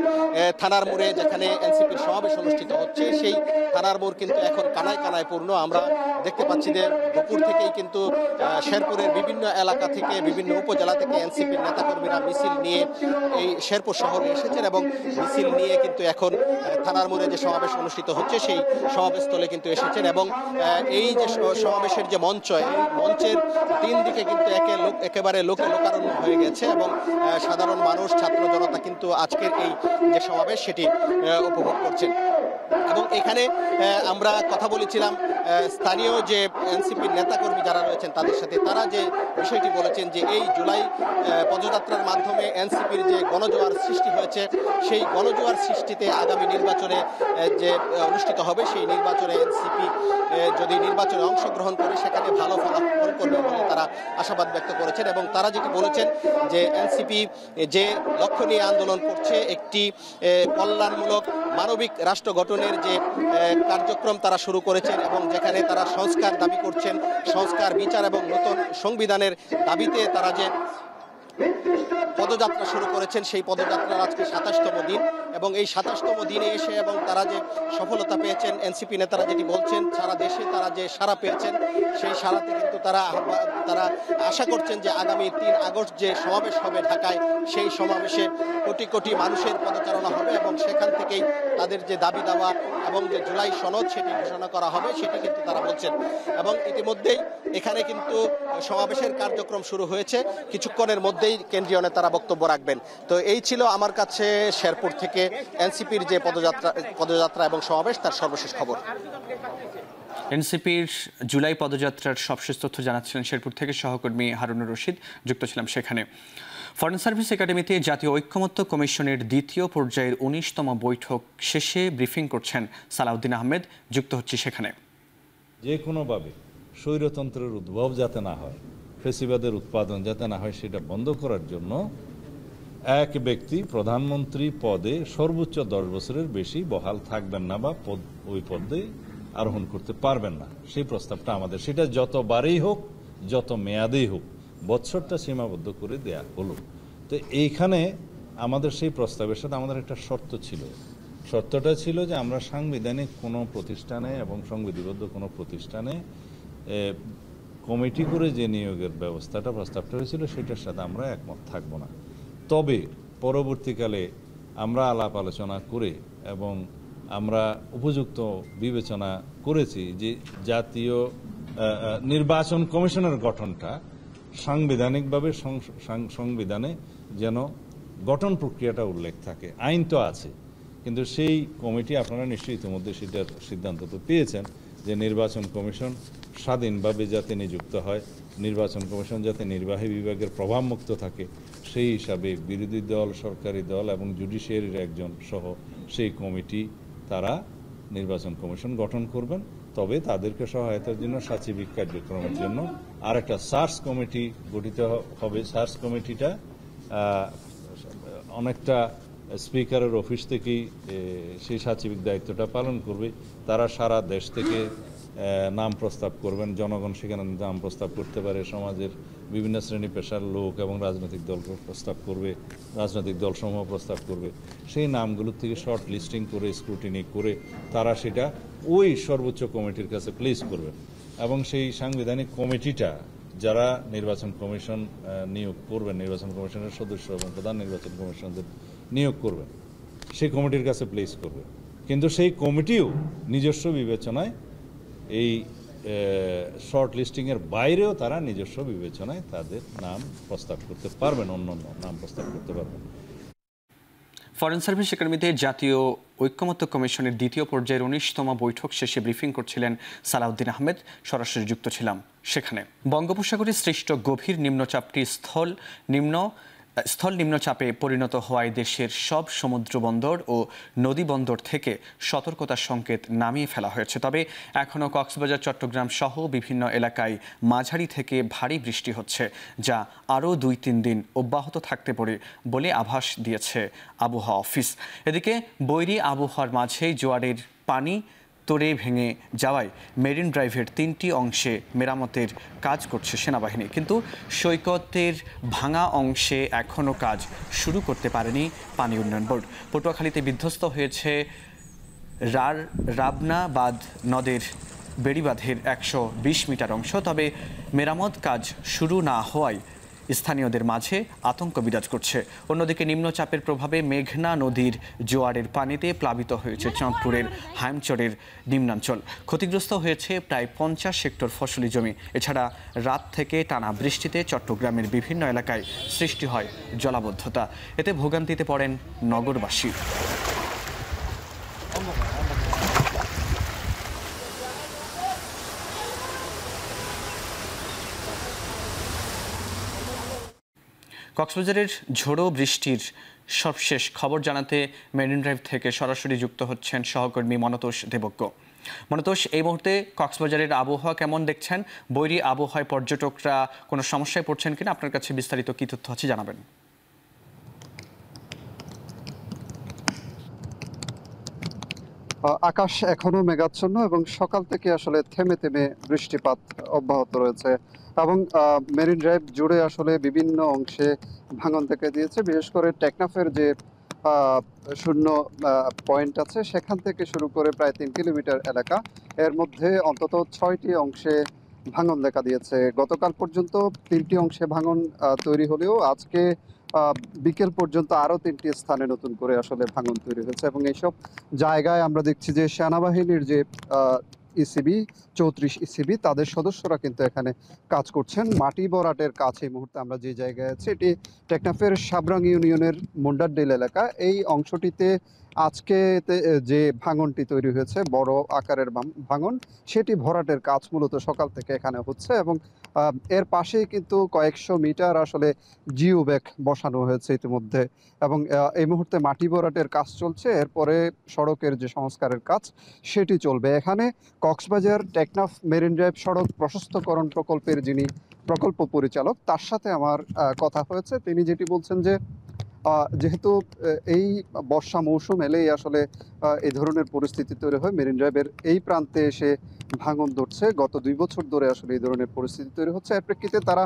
থানার মোড়ে যেখানে এনসিপির সমাবেশ অনুষ্ঠিত হচ্ছে সেই থানার মোড় কিন্তু এখন কানায় কানায় পূর্ণ। আমরা দেখতে পাচ্ছি যে দুপুর থেকেই কিন্তু শেরপুরের বিভিন্ন এলাকা থেকে বিভিন্ন উপজেলা থেকে এনসিপির নেতাকর্মীরা মিছিল নিয়ে এই শেরপুর শহরে এসেছেন এবং মিছিল নিয়ে কিন্তু এখন থানার মোড়ে যে সমাবেশ অনুষ্ঠিত হচ্ছে সেই সমাবেশস্থলে কিন্তু এসেছেন এবং এই যে সমাবেশের যে মঞ্চ এই মঞ্চের তিন দিকে কিন্তু একেবারে লোকে লোকারণ্য হয়ে গেছে এবং সাধারণ মানুষ ছাত্র জনতা কিন্তু আজকের এই যে সমাবেশ সেটি উপভোগ করছেন এবং এখানে আমরা কথা বলেছিলাম স্থানীয় যে এনসিপির নেতাকর্মী যারা রয়েছেন তাদের সাথে। তারা যে বিষয়টি বলেছেন যে এই জুলাই পদযাত্রার মাধ্যমে এনসিপির যে গণজোয়ার সৃষ্টি হয়েছে সেই গণজোয়ার সৃষ্টিতে আগামী নির্বাচনে যে অনুষ্ঠিত হবে সেই নির্বাচনে এনসিপি যদি নির্বাচনে অংশগ্রহণ করে সেখানে ভালো ফলাফল করবে বলে তারা আশাবাদ ব্যক্ত করেছেন এবং তারা যেটি বলেছেন যে এনসিপি যে লক্ষ্য নিয়ে আন্দোলন করছে একটি কল্যাণমূলক মানবিক রাষ্ট্র গঠনের যে কার্যক্রম তারা শুরু করেছেন এবং যেখানে তারা সংস্কার দাবি করছেন, সংস্কার বিচার এবং নতুন সংবিধানের দাবিতে তারা যে পদযাত্রা শুরু করেছেন সেই পদযাত্রার আজকে ২৭তম দিন এবং এই ২৭তম দিনে এসে এবং তারা যে সফলতা পেয়েছেন এনসিপি নেতারা যেটি বলছেন সারা দেশে তারা যে সাড়া পেয়েছেন সেই সাড়াতে কিন্তু তারা আশা করছেন যে আগামী ৩ আগস্ট যে সমাবেশ হবে ঢাকায় সেই সমাবেশে কোটি কোটি মানুষের পদচারণা হবে এবং সেখান থেকেই তাদের যে দাবি দাওয়া এবং যে জুলাই সনদ সেটি ঘোষণা করা হবে সেটি কিন্তু তারা বলছেন এবং ইতিমধ্যেই এখানে কিন্তু সমাবেশের কার্যক্রম শুরু হয়েছে। কিছুক্ষণের মধ্যেই কেন্দ্রীয় নেতারা বক্তব্য রাখবেন। তো এই ছিল আমার কাছে শেরপুর থেকে এনসিপির যে পদযাত্রা এবং সমাবেশ তার সর্বশেষ খবর। এনসিপির জুলাই পদযাত্রার সবশেষ তথ্য জানাচ্ছিলেন শেরপুর থেকে সহকর্মী হারুনুর রশিদ, যুক্ত ছিলাম সেখানে। ফরেন সার্ভিস একাডেমিতে জাতীয় ঐক্যমত্য কমিশনের দ্বিতীয় পর্যায়ের ১৯তম বৈঠক শেষে ব্রিফিং করছেন সালাউদ্দিন আহমেদ, যুক্ত হচ্ছে সেখানে। যে কোনোভাবে স্বৈরতন্ত্রের উদ্ভব যাতে না হয়, ফেসিবাদের উৎপাদন যাতে না হয় সেটা বন্ধ করার জন্য এক ব্যক্তি প্রধানমন্ত্রী পদে সর্বোচ্চ ১০ বছরের বেশি বহাল থাকবেন না বা ওই পদে আরোহণ করতে পারবেন না, সেই প্রস্তাবটা আমাদের। সেটা যতবারই হোক, যত মেয়াদেই হোক, বৎসরটা সীমাবদ্ধ করে দেয়া হলো। তো এইখানে আমাদের সেই প্রস্তাবের সাথে আমাদের একটা শর্ত ছিল। শর্তটা ছিল যে আমরা সাংবিধানিক কোনো প্রতিষ্ঠানে এবং সংবিধিবদ্ধ কোনো প্রতিষ্ঠানে কমিটি করে যে নিয়োগের প্রস্তাবটা হয়েছিল সেটার সাথে আমরা একমত থাকব না। তবে পরবর্তীকালে আমরা আলাপ আলোচনা করে এবং আমরা উপযুক্ত বিবেচনা করেছি যে জাতীয় নির্বাচন কমিশনের গঠনটা সাংবিধানিকভাবে সংবিধানে যেন গঠন প্রক্রিয়াটা উল্লেখ থাকে। আইন তো আছে, কিন্তু সেই কমিটি আপনারা নিশ্চয়ই ইতিমধ্যে সেটার সিদ্ধান্ত তো পেয়েছেন যে নির্বাচন কমিশন স্বাধীনভাবে যাতে নিযুক্ত হয়, নির্বাচন কমিশন যাতে নির্বাহী বিভাগের প্রভাবমুক্ত থাকে, সেই হিসাবে বিরোধী দল, সরকারি দল এবং জুডিশিয়ারির একজন সহ সেই কমিটি তারা নির্বাচন কমিশন গঠন করবেন। তবে তাদেরকে সহায়তার জন্য সাচিবিক কার্যক্রমের জন্য আর একটা সার্চ কমিটি গঠিত হবে। সার্চ কমিটিটা অনেকটা স্পিকারের অফিস থেকেই সেই সাচিবিক দায়িত্বটা পালন করবে। তারা সারা দেশ থেকে নাম প্রস্তাব করবেন, জনগণ সেখানে নাম প্রস্তাব করতে পারে, সমাজের বিভিন্ন শ্রেণী পেশার লোক এবং রাজনৈতিক দলকে প্রস্তাব করবে, রাজনৈতিক দলসমূহ প্রস্তাব করবে। সেই নামগুলোর থেকে শর্ট লিস্টিং করে স্ক্রুটিনি করে তারা সেটা ওই সর্বোচ্চ কমিটির কাছে প্লেস করবে এবং সেই সাংবিধানিক কমিটিটা যারা নির্বাচন কমিশন নিয়োগ করবেন, নির্বাচন কমিশনের সদস্য এবং প্রধান নির্বাচন কমিশনদের নিয়োগ করবেন, সেই কমিটির কাছে প্লেস করবে। কিন্তু সেই কমিটিও নিজস্ব বিবেচনায় এই শর্ট লিস্টিংয়ের বাইরেও তারা নিজস্ব বিবেচনায় তাদের নাম প্রস্তাব করতে পারবেন, অন্য নাম প্রস্তাব করতে পারবেন। ফরেন সার্ভিস একাডেমিতে জাতীয় ঐক্যমত্য কমিশনের দ্বিতীয় পর্যায়ের 19তম বৈঠক শেষে ব্রিফিং করছিলেন সালাউদ্দিন আহমেদ। সরাসরি যুক্ত ছিলাম সেখানে। বঙ্গোপসাগরে সৃষ্ট গভীর নিম্নচাপটি স্থল নিম্নচাপে পরিণত হওয়ায় দেশের সব সমুদ্র বন্দর ও নদী বন্দর থেকে সতর্কতার সংকেত নামিয়ে ফেলা হয়েছে। তবে এখনও কক্সবাজার, চট্টগ্রাম সহ বিভিন্ন এলাকায় মাঝারি থেকে ভারী বৃষ্টি হচ্ছে, যা আরও 2-3 দিন অব্যাহত থাকতে পারে বলে আভাস দিয়েছে আবহাওয়া অফিস। এদিকে বৈরী আবহাওয়ার মাঝেই জোয়ারের পানি তোড়ে ভেঙে যাওয়ায় মেরিন ড্রাইভের 3টি অংশে মেরামতের কাজ করছে সেনাবাহিনী, কিন্তু সৈকতের ভাঙা অংশে এখনও কাজ শুরু করতে পারেনি পানি উন্নয়ন বোর্ড। পটুয়াখালীতে বিধ্বস্ত হয়েছে রাবনা বাঁধ নদের বেড়িবাঁধের 120 মিটার অংশ। তবে মেরামত কাজ শুরু না হওয়ায় স্থানীয়দের মাঝে আতঙ্ক বিরাজ করছে। অন্যদিকে নিম্নচাপের প্রভাবে মেঘনা নদীর জোয়ারের পানিতে প্লাবিত হয়েছে চাঁদপুরের হাইমচরের নিম্নাঞ্চল। ক্ষতিগ্রস্ত হয়েছে প্রায় 50 হেক্টর ফসলি জমি। এছাড়া রাত থেকে টানা বৃষ্টিতে চট্টগ্রামের বিভিন্ন এলাকায় সৃষ্টি হয় জলাবদ্ধতা। এতে ভোগান্তিতে পড়েন নগরবাসী। কক্সবাজারের ঝোড়ো বৃষ্টির সবশেষ খবর জানাতে মেরিন ড্রাইভ থেকে সরাসরি যুক্ত হচ্ছেন সহকর্মী মনতোষ দেবজ্ঞ। মনতোষ, এই মুহূর্তে কক্সবাজারের আবহাওয়া কেমন দেখছেন? বৈরী আবহাওয়ায় পর্যটকরা কোনো সমস্যায় পড়ছেন কিনা? আপনার কাছে বিস্তারিত কী তথ্য আছে জানাবেন। আকাশ এখনো মেঘাচ্ছন্ন এবং সকাল থেকে আসলে থেমে থেমে বৃষ্টিপাত অব্যাহত রয়েছে এবং মেরিন ড্রাইভ জুড়ে আসলে বিভিন্ন অংশে ভাঙন দেখা দিয়েছে। বিশেষ করে টেকনাফের যে শূন্য পয়েন্ট আছে সেখান থেকে শুরু করে প্রায় 3 কিলোমিটার এলাকা, এর মধ্যে অন্তত 6টি অংশে ভাঙন দেখা দিয়েছে। গতকাল পর্যন্ত 3টি অংশে ভাঙন তৈরি হলেও আজকে বিকেল পর্যন্ত আরও 3টি স্থানে নতুন করে আসলে ভাঙন তৈরি হয়েছে এবং এইসব জায়গায় আমরা দেখছি যে সেনাবাহিনীর যে ইসিবি 34 ইসিবি তাদের সদস্যরা কিন্তু এখানে কাজ করছেন। মাটি ভরাটের কাজ এই মুহূর্তে আমরা যে জায়গায় আছি এটি টেকনাফের সাবরাং ইউনিয়নের মুন্ডারডেল এলাকা। এই অংশটিতে আজকে যে ভাঙনটি তৈরি হয়েছে, বড় আকারের ভাঙন, সেটি ভরাটের কাজ মূলত সকাল থেকে এখানে হচ্ছে এবং এর পাশেই কিন্তু কয়েকশো মিটার আসলে জিও ব্যাগ বসানো হয়েছে ইতিমধ্যে এবং এই মুহূর্তে মাটি ভরাটের কাজ চলছে। এরপরে সড়কের যে সংস্কারের কাজ সেটি চলবে। এখানে কক্সবাজার টেকনাফ মেরিন ড্রাইভ সড়ক প্রশস্তকরণ প্রকল্পের যিনি প্রকল্প পরিচালক তার সাথে আমার কথা হয়েছে। তিনি যেটি বলছেন যে যেহেতু এই বর্ষা মৌসুম এলেই আসলে এই ধরনের পরিস্থিতি তৈরি হয়, মেরিন ড্রাইভের এই প্রান্তে এসে ভাঙন ধরছে। গত 2 বছর ধরে আসলে এই ধরনের পরিস্থিতি তৈরি হচ্ছে। এর প্রেক্ষিতে তারা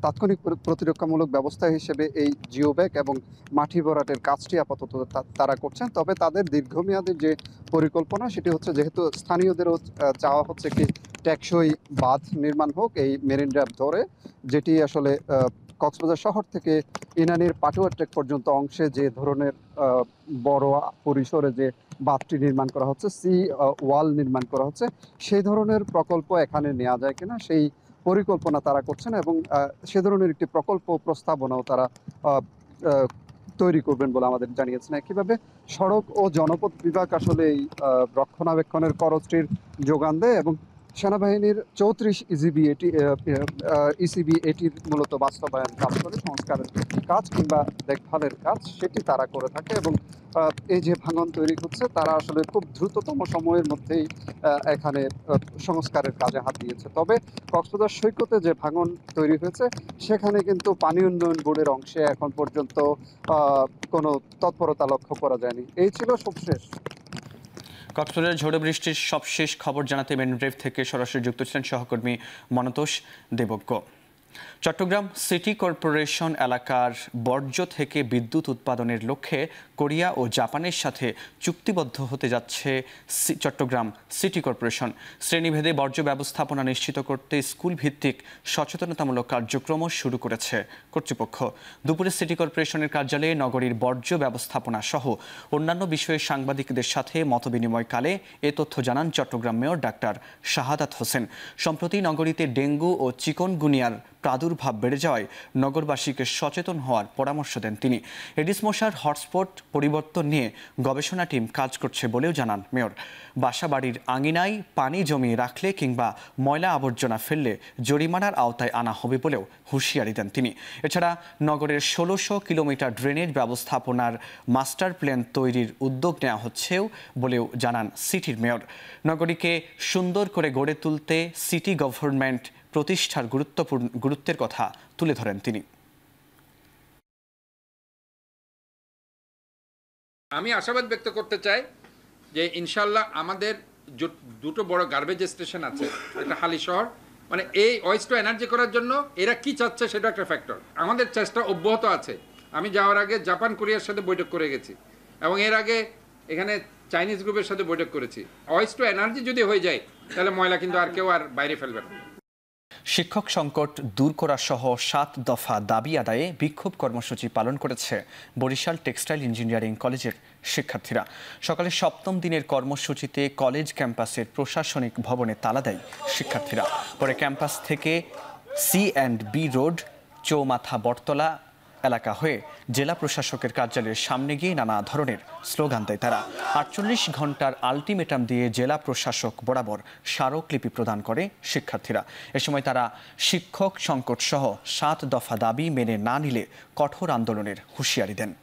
তাৎক্ষণিক প্রতিরক্ষামূলক ব্যবস্থা হিসেবে এই জিও ব্যাগ এবং মাটি ভরাটের কাজটি আপাতত তারা করছেন। তবে তাদের দীর্ঘমেয়াদী যে পরিকল্পনা সেটি হচ্ছে, যেহেতু স্থানীয়দেরও চাওয়া হচ্ছে কি টেকসই বাঁধ নির্মাণ হোক এই মেরিন ড্রাইভ ধরে, যেটি আসলে কক্সবাজার শহর থেকে ইনানির পাটুয়ারটেক পর্যন্ত অংশে যে ধরনের বড় পরিসরে যে বাঁধটি নির্মাণ করা হচ্ছে, সি ওয়াল নির্মাণ করা হচ্ছে, সেই ধরনের প্রকল্প এখানে নেওয়া যায় কিনা সেই পরিকল্পনা তারা করছেন এবং সে ধরনের একটি প্রকল্প প্রস্তাবনাও তারা তৈরি করবেন বলে আমাদের জানিয়েছেন। একইভাবে সড়ক ও জনপথ বিভাগ আসলে এই রক্ষণাবেক্ষণের খরচটির যোগান দেয় এবং সেনাবাহিনীর 34 ইসিবি এটির মূলত বাস্তবায়ন কাজ করে, সংস্কারের কাজ কিংবা দেখভালের কাজ সেটি তারা করে থাকে এবং এই যে ভাঙন তৈরি হচ্ছে তারা আসলে খুব দ্রুততম সময়ের মধ্যেই এখানে সংস্কারের কাজে হাত দিয়েছে। তবে কক্সবাজার সৈকতে যে ভাঙন তৈরি হয়েছে সেখানে কিন্তু পানি উন্নয়ন বোর্ডের অংশে এখন পর্যন্ত কোনো তৎপরতা লক্ষ্য করা যায়নি। এই ছিল সবশেষ। কক্সবাজারের ঝড়ো বৃষ্টির সবশেষ খবর জানাতে মেরিন ড্রাইভ থেকে সরাসরি যুক্ত ছিলেন সহকর্মী মনতোষ দেবজ্ঞ। চট্টগ্রাম সিটি কর্পোরেশন এলাকার বর্জ্য থেকে বিদ্যুৎ উৎপাদনের লক্ষ্যে কোরিয়া ও জাপানের সাথে চুক্তিবদ্ধ হতে যাচ্ছে চট্টগ্রাম সিটি কর্পোরেশন। শ্রেণীভেদে বর্জ্য ব্যবস্থাপনা নিশ্চিত করতে স্কুল ভিত্তিক সচেতনতামূলক কার্যক্রম শুরু করেছে কর্তৃপক্ষ। দুপুরে সিটি কর্পোরেশনের কার্যালয়ে নগরীর বর্জ্য ব্যবস্থাপনা সহ অন্যান্য বিষয়ে সাংবাদিকদের সাথে মতবিনিময়কালে এ তথ্য জানান চট্টগ্রাম মেয়র ডাক্তার শাহাদাত হোসেন। সম্প্রতি নগরীতে ডেঙ্গু ও চিকনগুনিয়ার প্রাদুর্ভাব বেড়ে যাওয়ায় নগরবাসীকে সচেতন হওয়ার পরামর্শ দেন তিনি। এডিস মশার হটস্পট পরিবর্তন নিয়ে গবেষণা টিম কাজ করছে বলেও জানান মেয়র। বাসাবাড়ির আঙিনায় পানি জমিয়ে রাখলে কিংবা ময়লা আবর্জনা ফেললে জরিমানার আওতায় আনা হবে বলেও হুঁশিয়ারি দেন তিনি। এছাড়া নগরের ১৬০০ কিলোমিটার ড্রেনেজ ব্যবস্থাপনার মাস্টার প্ল্যান তৈরির উদ্যোগ নেওয়া হচ্ছেও বলেও জানান সিটির মেয়র। নগরীকে সুন্দর করে গড়ে তুলতে সিটি গভর্নমেন্ট প্রতিষ্ঠার গুরুত্বের কথা তুলে ধরেন তিনি। আমি আশাবাদ ব্যক্ত করতে চাই যে ইনশাল্লাহ আমাদের দুটো বড় গার্বেজ স্টেশন আছে, একটা হালিশহর, মানে এই ওয়েস্ট টু এনার্জি করার জন্য এরা কি চাচ্ছে সেটা একটা ফ্যাক্টর। আমাদের চেষ্টা অব্যাহত আছে। আমি যাওয়ার আগে জাপান কোরিয়ার সাথে বৈঠক করে গেছি এবং এর আগে এখানে চাইনিজ গ্রুপের সাথে বৈঠক করেছি। ওয়েস্ট টু এনার্জি যদি হয়ে যায় তাহলে ময়লা কিন্তু আর কেউ আর বাইরে ফেলবে না। শিক্ষক সংকট দূর করা সহ ৭ দফা দাবি আদায়ে বিক্ষোভ কর্মসূচি পালন করেছে বরিশাল টেক্সটাইল ইঞ্জিনিয়ারিং কলেজের শিক্ষার্থীরা। সকালে ৭ম দিনের কর্মসূচিতে কলেজ ক্যাম্পাসের প্রশাসনিক ভবনে তালা দেয় শিক্ষার্থীরা। পরে ক্যাম্পাস থেকে C&B রোড, চৌমাথা, বটতলা এলাকা হয়ে জেলা প্রশাসকের কার্যালয়ের সামনে গিয়ে নানা ধরনের স্লোগান দেয় তারা। ৪৮ ঘন্টার আলটিমেটাম দিয়ে জেলা প্রশাসক বরাবর স্মারকলিপি প্রদান করে শিক্ষার্থীরা। এ সময় তারা শিক্ষক সংকট সহ ৭ দফা দাবি মেনে না নিলে কঠোর আন্দোলনের হুঁশিয়ারি দেন।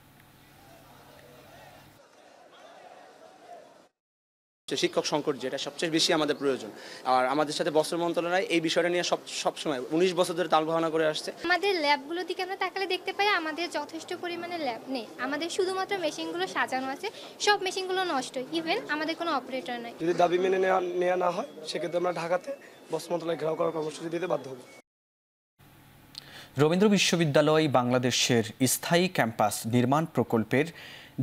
শিক্ষক সংকট যেটা সবচেয়ে বেশি আমাদের প্রয়োজন, আর আমাদের সাথে বস্ত্র মন্ত্রণালয় এই বিষয়টা নিয়ে সবসময় ১৯ বছর ধরে তালবাহানা করে আসছে। আমাদের ল্যাবগুলোর দিকে আমরা তাকালে দেখতে পাই আমাদের যথেষ্ট পরিমাণে ল্যাব নেই। আমাদের শুধুমাত্র মেশিনগুলো সাজানো আছে, সব মেশিনগুলো নষ্ট, ইভেন আমাদের কোনো অপারেটর নাই। যদি দাবি মেনে নেওয়া না হয় সেক্ষেত্রে আমরা ঢাকাতে বস্ত্র মন্ত্রণালয় ঘেরাও করার কর্মসূচি দিতে বাধ্য হব। রবীন্দ্র বিশ্ববিদ্যালয় বাংলাদেশের স্থায়ী ক্যাম্পাস নির্মাণ প্রকল্পের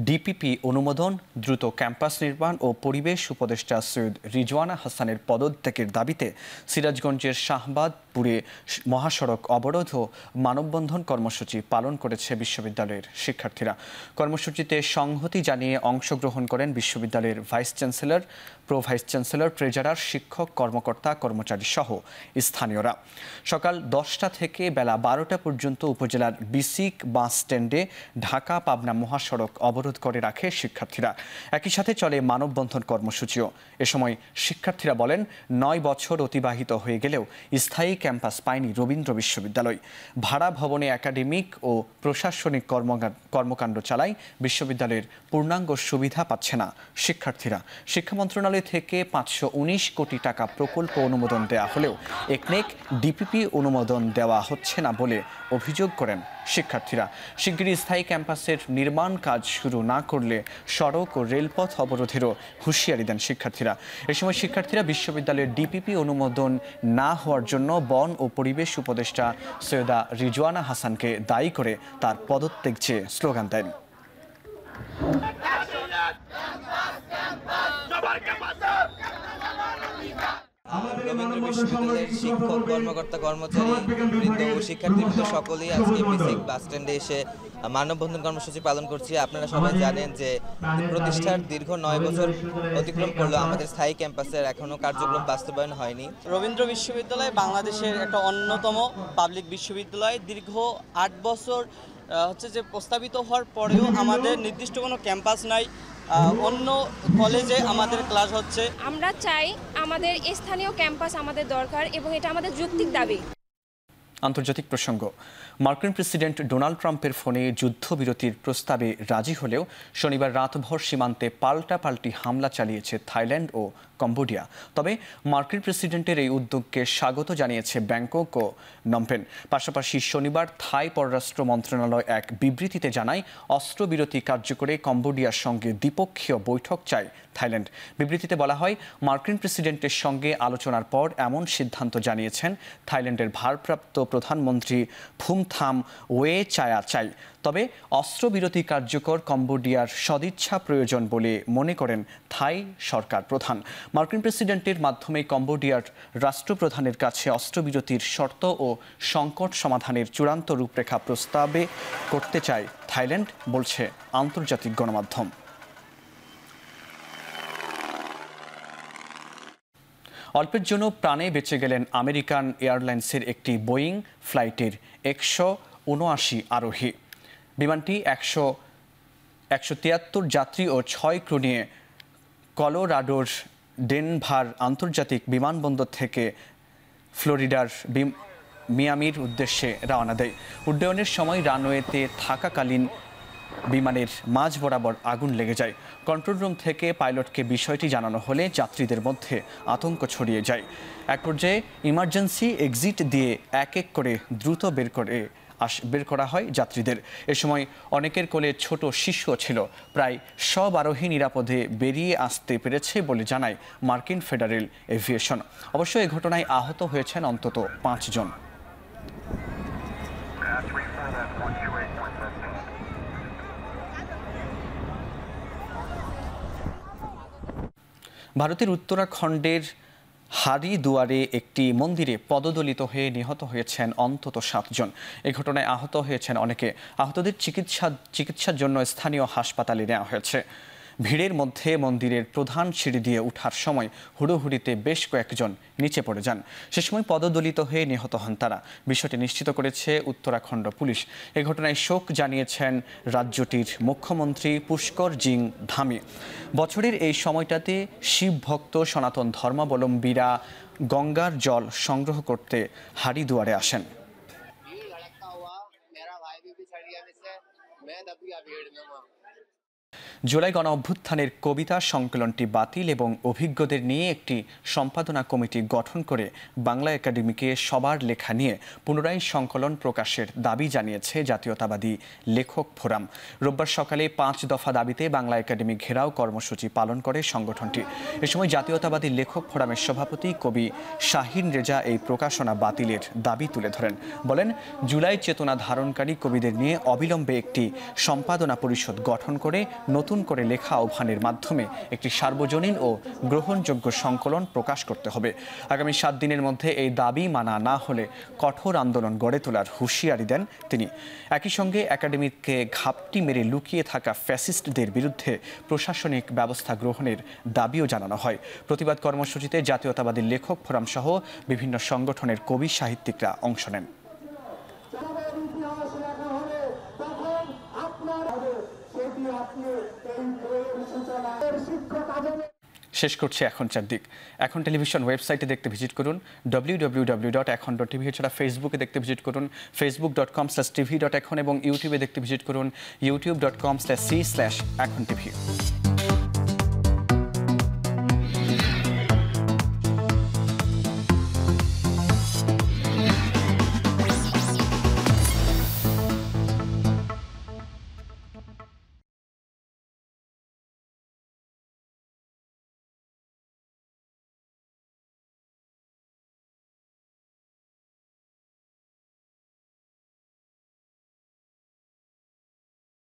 ডিপিপি অনুমোদন, দ্রুত ক্যাম্পাস নির্মাণ ও পরিবেশ উপদেষ্টা সৈয়দ রিজওয়ানা হাসানের পদত্যাগের দাবিতে সিরাজগঞ্জের শাহবাদপুরে মহাসড়ক অবরোধ ও মানববন্ধন কর্মসূচি পালন করেছে বিশ্ববিদ্যালয়ের শিক্ষার্থীরা। কর্মসূচিতে সংহতি জানিয়ে অংশগ্রহণ করেন বিশ্ববিদ্যালয়ের vice chancellor, pro vice chancellor, treasurer, শিক্ষক, কর্মকর্তা, কর্মচারী সহ স্থানীয়রা। সকাল 10টা থেকে বেলা 12টা পর্যন্ত উপজেলার বিসিক বাস স্ট্যান্ডে ঢাকা পাবনা মহাসড়ক অবরোধ করে রাখে শিক্ষার্থীরা। একই সাথে চলে মানববন্ধন কর্মসূচিও। এ সময় শিক্ষার্থীরা বলেন, 9 বছর অতিবাহিত হয়ে গেলেও স্থায়ী ক্যাম্পাস পায়নি রবীন্দ্র বিশ্ববিদ্যালয়। ভাড়া ভবনে একাডেমিক ও প্রশাসনিক কর্মকাণ্ড চালায় বিশ্ববিদ্যালয়ের পূর্ণাঙ্গ সুবিধা পাচ্ছে না শিক্ষার্থীরা। শিক্ষা মন্ত্রণালয় থেকে 519 কোটি টাকা প্রকল্প অনুমোদন দেওয়া হলেও একনেক ডিপিপি অনুমোদন দেওয়া হচ্ছে না বলে অভিযোগ করেন শিক্ষার্থীরা। শিগগিরই স্থায়ী ক্যাম্পাসের নির্মাণ কাজ শুরু না করলে সড়ক ও রেলপথ অবরোধেরও হুঁশিয়ারি দেন শিক্ষার্থীরা। এ সময় শিক্ষার্থীরা বিশ্ববিদ্যালয়ের ডিপিপি অনুমোদন না হওয়ার জন্য বন ও পরিবেশ উপদেষ্টা সৈয়দা রিজওয়ানা হাসানকে দায়ী করে তার পদত্যাগ চেয়ে স্লোগান দেন। রবীন্দ্র বিশ্ববিদ্যালয়ের শিক্ষক, কর্মকর্তা, কর্মচারী, বৃদ্ধ ও শিক্ষার্থীবৃন্দ সকলেই আজকে বেসিক বাস স্ট্যান্ডে এসে মানববন্ধন কর্মসূচি পালন করছি। আপনারা সবাই জানেন যে প্রতিষ্ঠার দীর্ঘ 9 বছর অতিক্রম করলো, আমাদের স্থায়ী ক্যাম্পাসের এখনো কার্যক্রম বাস্তবায়ন হয়নি। রবীন্দ্র বিশ্ববিদ্যালয় বাংলাদেশের একটা অন্যতম পাবলিক বিশ্ববিদ্যালয়। দীর্ঘ 8 বছর হচ্ছে যে প্রস্তাবিত হওয়ার পরেও আমাদের নির্দিষ্ট কোনো ক্যাম্পাস নাই। অন্য কলেজে আমাদের ক্লাস হচ্ছে। আমরা চাই আমাদের স্থানীয় ক্যাম্পাস আমাদের দরকার এবং এটা আমাদের যৌক্তিক দাবি। আন্তর্জাতিক প্রসঙ্গ। মার্কিন প্রেসিডেন্ট ডোনাল্ড ট্রাম্পের ফোনে যুদ্ধবিরতির প্রস্তাবে রাজি হলেও শনিবার রাতভর সীমান্তে পাল্টাপাল্টি হামলা চালিয়েছে থাইল্যান্ড ও কম্বোডিয়া। তবে মার্কিন প্রেসিডেন্টের এই উদ্যোগকে স্বাগত জানিয়েছে ব্যাংকক ও নমপেন। পাশাপাশি শনিবার থাই পররাষ্ট্র মন্ত্রণালয় এক বিবৃতিতে জানায়, অস্ত্রবিরতি কার্যকরে কম্বোডিয়ার সঙ্গে দ্বিপক্ষীয় বৈঠক চায় থাইল্যান্ড। বিবৃতিতে বলা হয়, মার্কিন প্রেসিডেন্টের সঙ্গে আলোচনার পর এমন সিদ্ধান্ত জানিয়েছেন থাইল্যান্ডের ভারপ্রাপ্ত প্রধানমন্ত্রী ফুমথাম ওয়ে চায়াচাই। তবে অস্ত্রবিরতি কার্যকর কম্বোডিয়ার সদিচ্ছা প্রয়োজন বলে মনে করেন থাই সরকার প্রধান। মার্কিন প্রেসিডেন্টের মাধ্যমে কম্বোডিয়ার রাষ্ট্রপ্রধানের কাছে অস্ত্রবিরতির শর্ত ও সংকট সমাধানের চূড়ান্ত রূপরেখা প্রস্তাবে করতে চায় থাইল্যান্ড, বলছে আন্তর্জাতিক গণমাধ্যম। অল্পের জন্য প্রাণে বেঁচে গেলেন আমেরিকান এয়ারলাইন্সের একটি বোয়িং ফ্লাইটের 179 আরোহী। বিমানটি 173 যাত্রী ও 6 ক্রু নিয়ে কলোরাডোর ডেনভার আন্তর্জাতিক বিমানবন্দর থেকে ফ্লোরিডার মিয়ামির উদ্দেশ্যে রওনা দেয়। উড্ডয়নের সময় রানওয়েতে থাকাকালীন বিমানের মাঝ বরাবর আগুন লেগে যায়। কন্ট্রোল রুম থেকে পাইলটকে বিষয়টি জানানো হলে যাত্রীদের মধ্যে আতঙ্ক ছড়িয়ে যায়। এক পর্যায়ে ইমার্জেন্সি এক্সিট দিয়ে এক এক করে দ্রুত বের করা হয় যাত্রীদের। এ সময় অনেকের কোলে ছোট শিশুও ছিল। প্রায় সব আরোহী নিরাপদে বেরিয়ে আসতে পেরেছে বলে জানায় মার্কিন ফেডারেল এভিয়েশন। অবশ্য এ ঘটনায় আহত হয়েছেন অন্তত 5 জন। ভারতের উত্তরাখণ্ডের হারিদুয়ারে একটি মন্দিরে পদদলিত হয়ে নিহত হয়েছেন অন্তত 7 জন। এই ঘটনায় আহত হয়েছেন অনেকে। আহতদের চিকিৎসার জন্য স্থানীয় হাসপাতালে নেওয়া হয়েছে। ভিড়ের মধ্যে মন্দিরের প্রধান সিঁড়ি দিয়ে ওঠার সময় হুড়োহুড়িতে বেশ কয়েকজন নিচে পড়ে যান। সে সময় পদদলিত হয়ে নিহত হন তারা। বিষয়টি নিশ্চিত করেছে উত্তরাখণ্ড পুলিশ। এ ঘটনায় শোক জানিয়েছেন রাজ্যটির মুখ্যমন্ত্রী পুষ্কর জিং ধামি। বছরের এই সময়টাতে শিব ভক্ত সনাতন ধর্মাবলম্বীরা গঙ্গার জল সংগ্রহ করতে হারিদুয়ারে আসেন। জুলাই গণ অভ্যুত্থানের কবিতা সংকলনটি বাতিল এবং অভিজ্ঞদের নিয়ে একটি সম্পাদনা কমিটি গঠন করে বাংলা একাডেমিকে সবার লেখা নিয়ে পুনরায় সংকলন প্রকাশের দাবি জানিয়েছে জাতীয়তাবাদী লেখক ফোরাম। রোববার সকালে 5 দফা দাবিতে বাংলা একাডেমি ঘেরাও কর্মসূচি পালন করে সংগঠনটি। এ সময় জাতীয়তাবাদী লেখক ফোরামের সভাপতি কবি শাহিন রেজা এই প্রকাশনা বাতিলের দাবি তুলে ধরেন। বলেন, জুলাই চেতনা ধারণকারী কবিদের নিয়ে অবিলম্বে একটি সম্পাদনা পরিষদ গঠন করে নতুন করে লেখা আহ্বানের মাধ্যমে একটি সার্বজনীন ও গ্রহণযোগ্য সংকলন প্রকাশ করতে হবে। আগামী 7 দিনের মধ্যে এই দাবি মানা না হলে কঠোর আন্দোলন গড়ে তোলার হুঁশিয়ারি দেন তিনি। একই সঙ্গে একাডেমিকে ঘাপটি মেরে লুকিয়ে থাকা ফ্যাসিস্টদের বিরুদ্ধে প্রশাসনিক ব্যবস্থা গ্রহণের দাবিও জানানো হয়। প্রতিবাদ কর্মসূচিতে জাতীয়তাবাদী লেখক ফোরাম সহ বিভিন্ন সংগঠনের কবি সাহিত্যিকরা অংশ নেন। শেষ করছি এখন চারদিক। এখন টেলিভিশন ওয়েবসাইটে দেখতে ভিজিট করুন www.ekhon.tv। এছাড়া ফেসবুকে দেখতে ভিজিট করুন facebook.com/tv.ekhon এবং ইউটিউবে দেখতে ভিজিট করুন youtube.com/c/ekhon tv।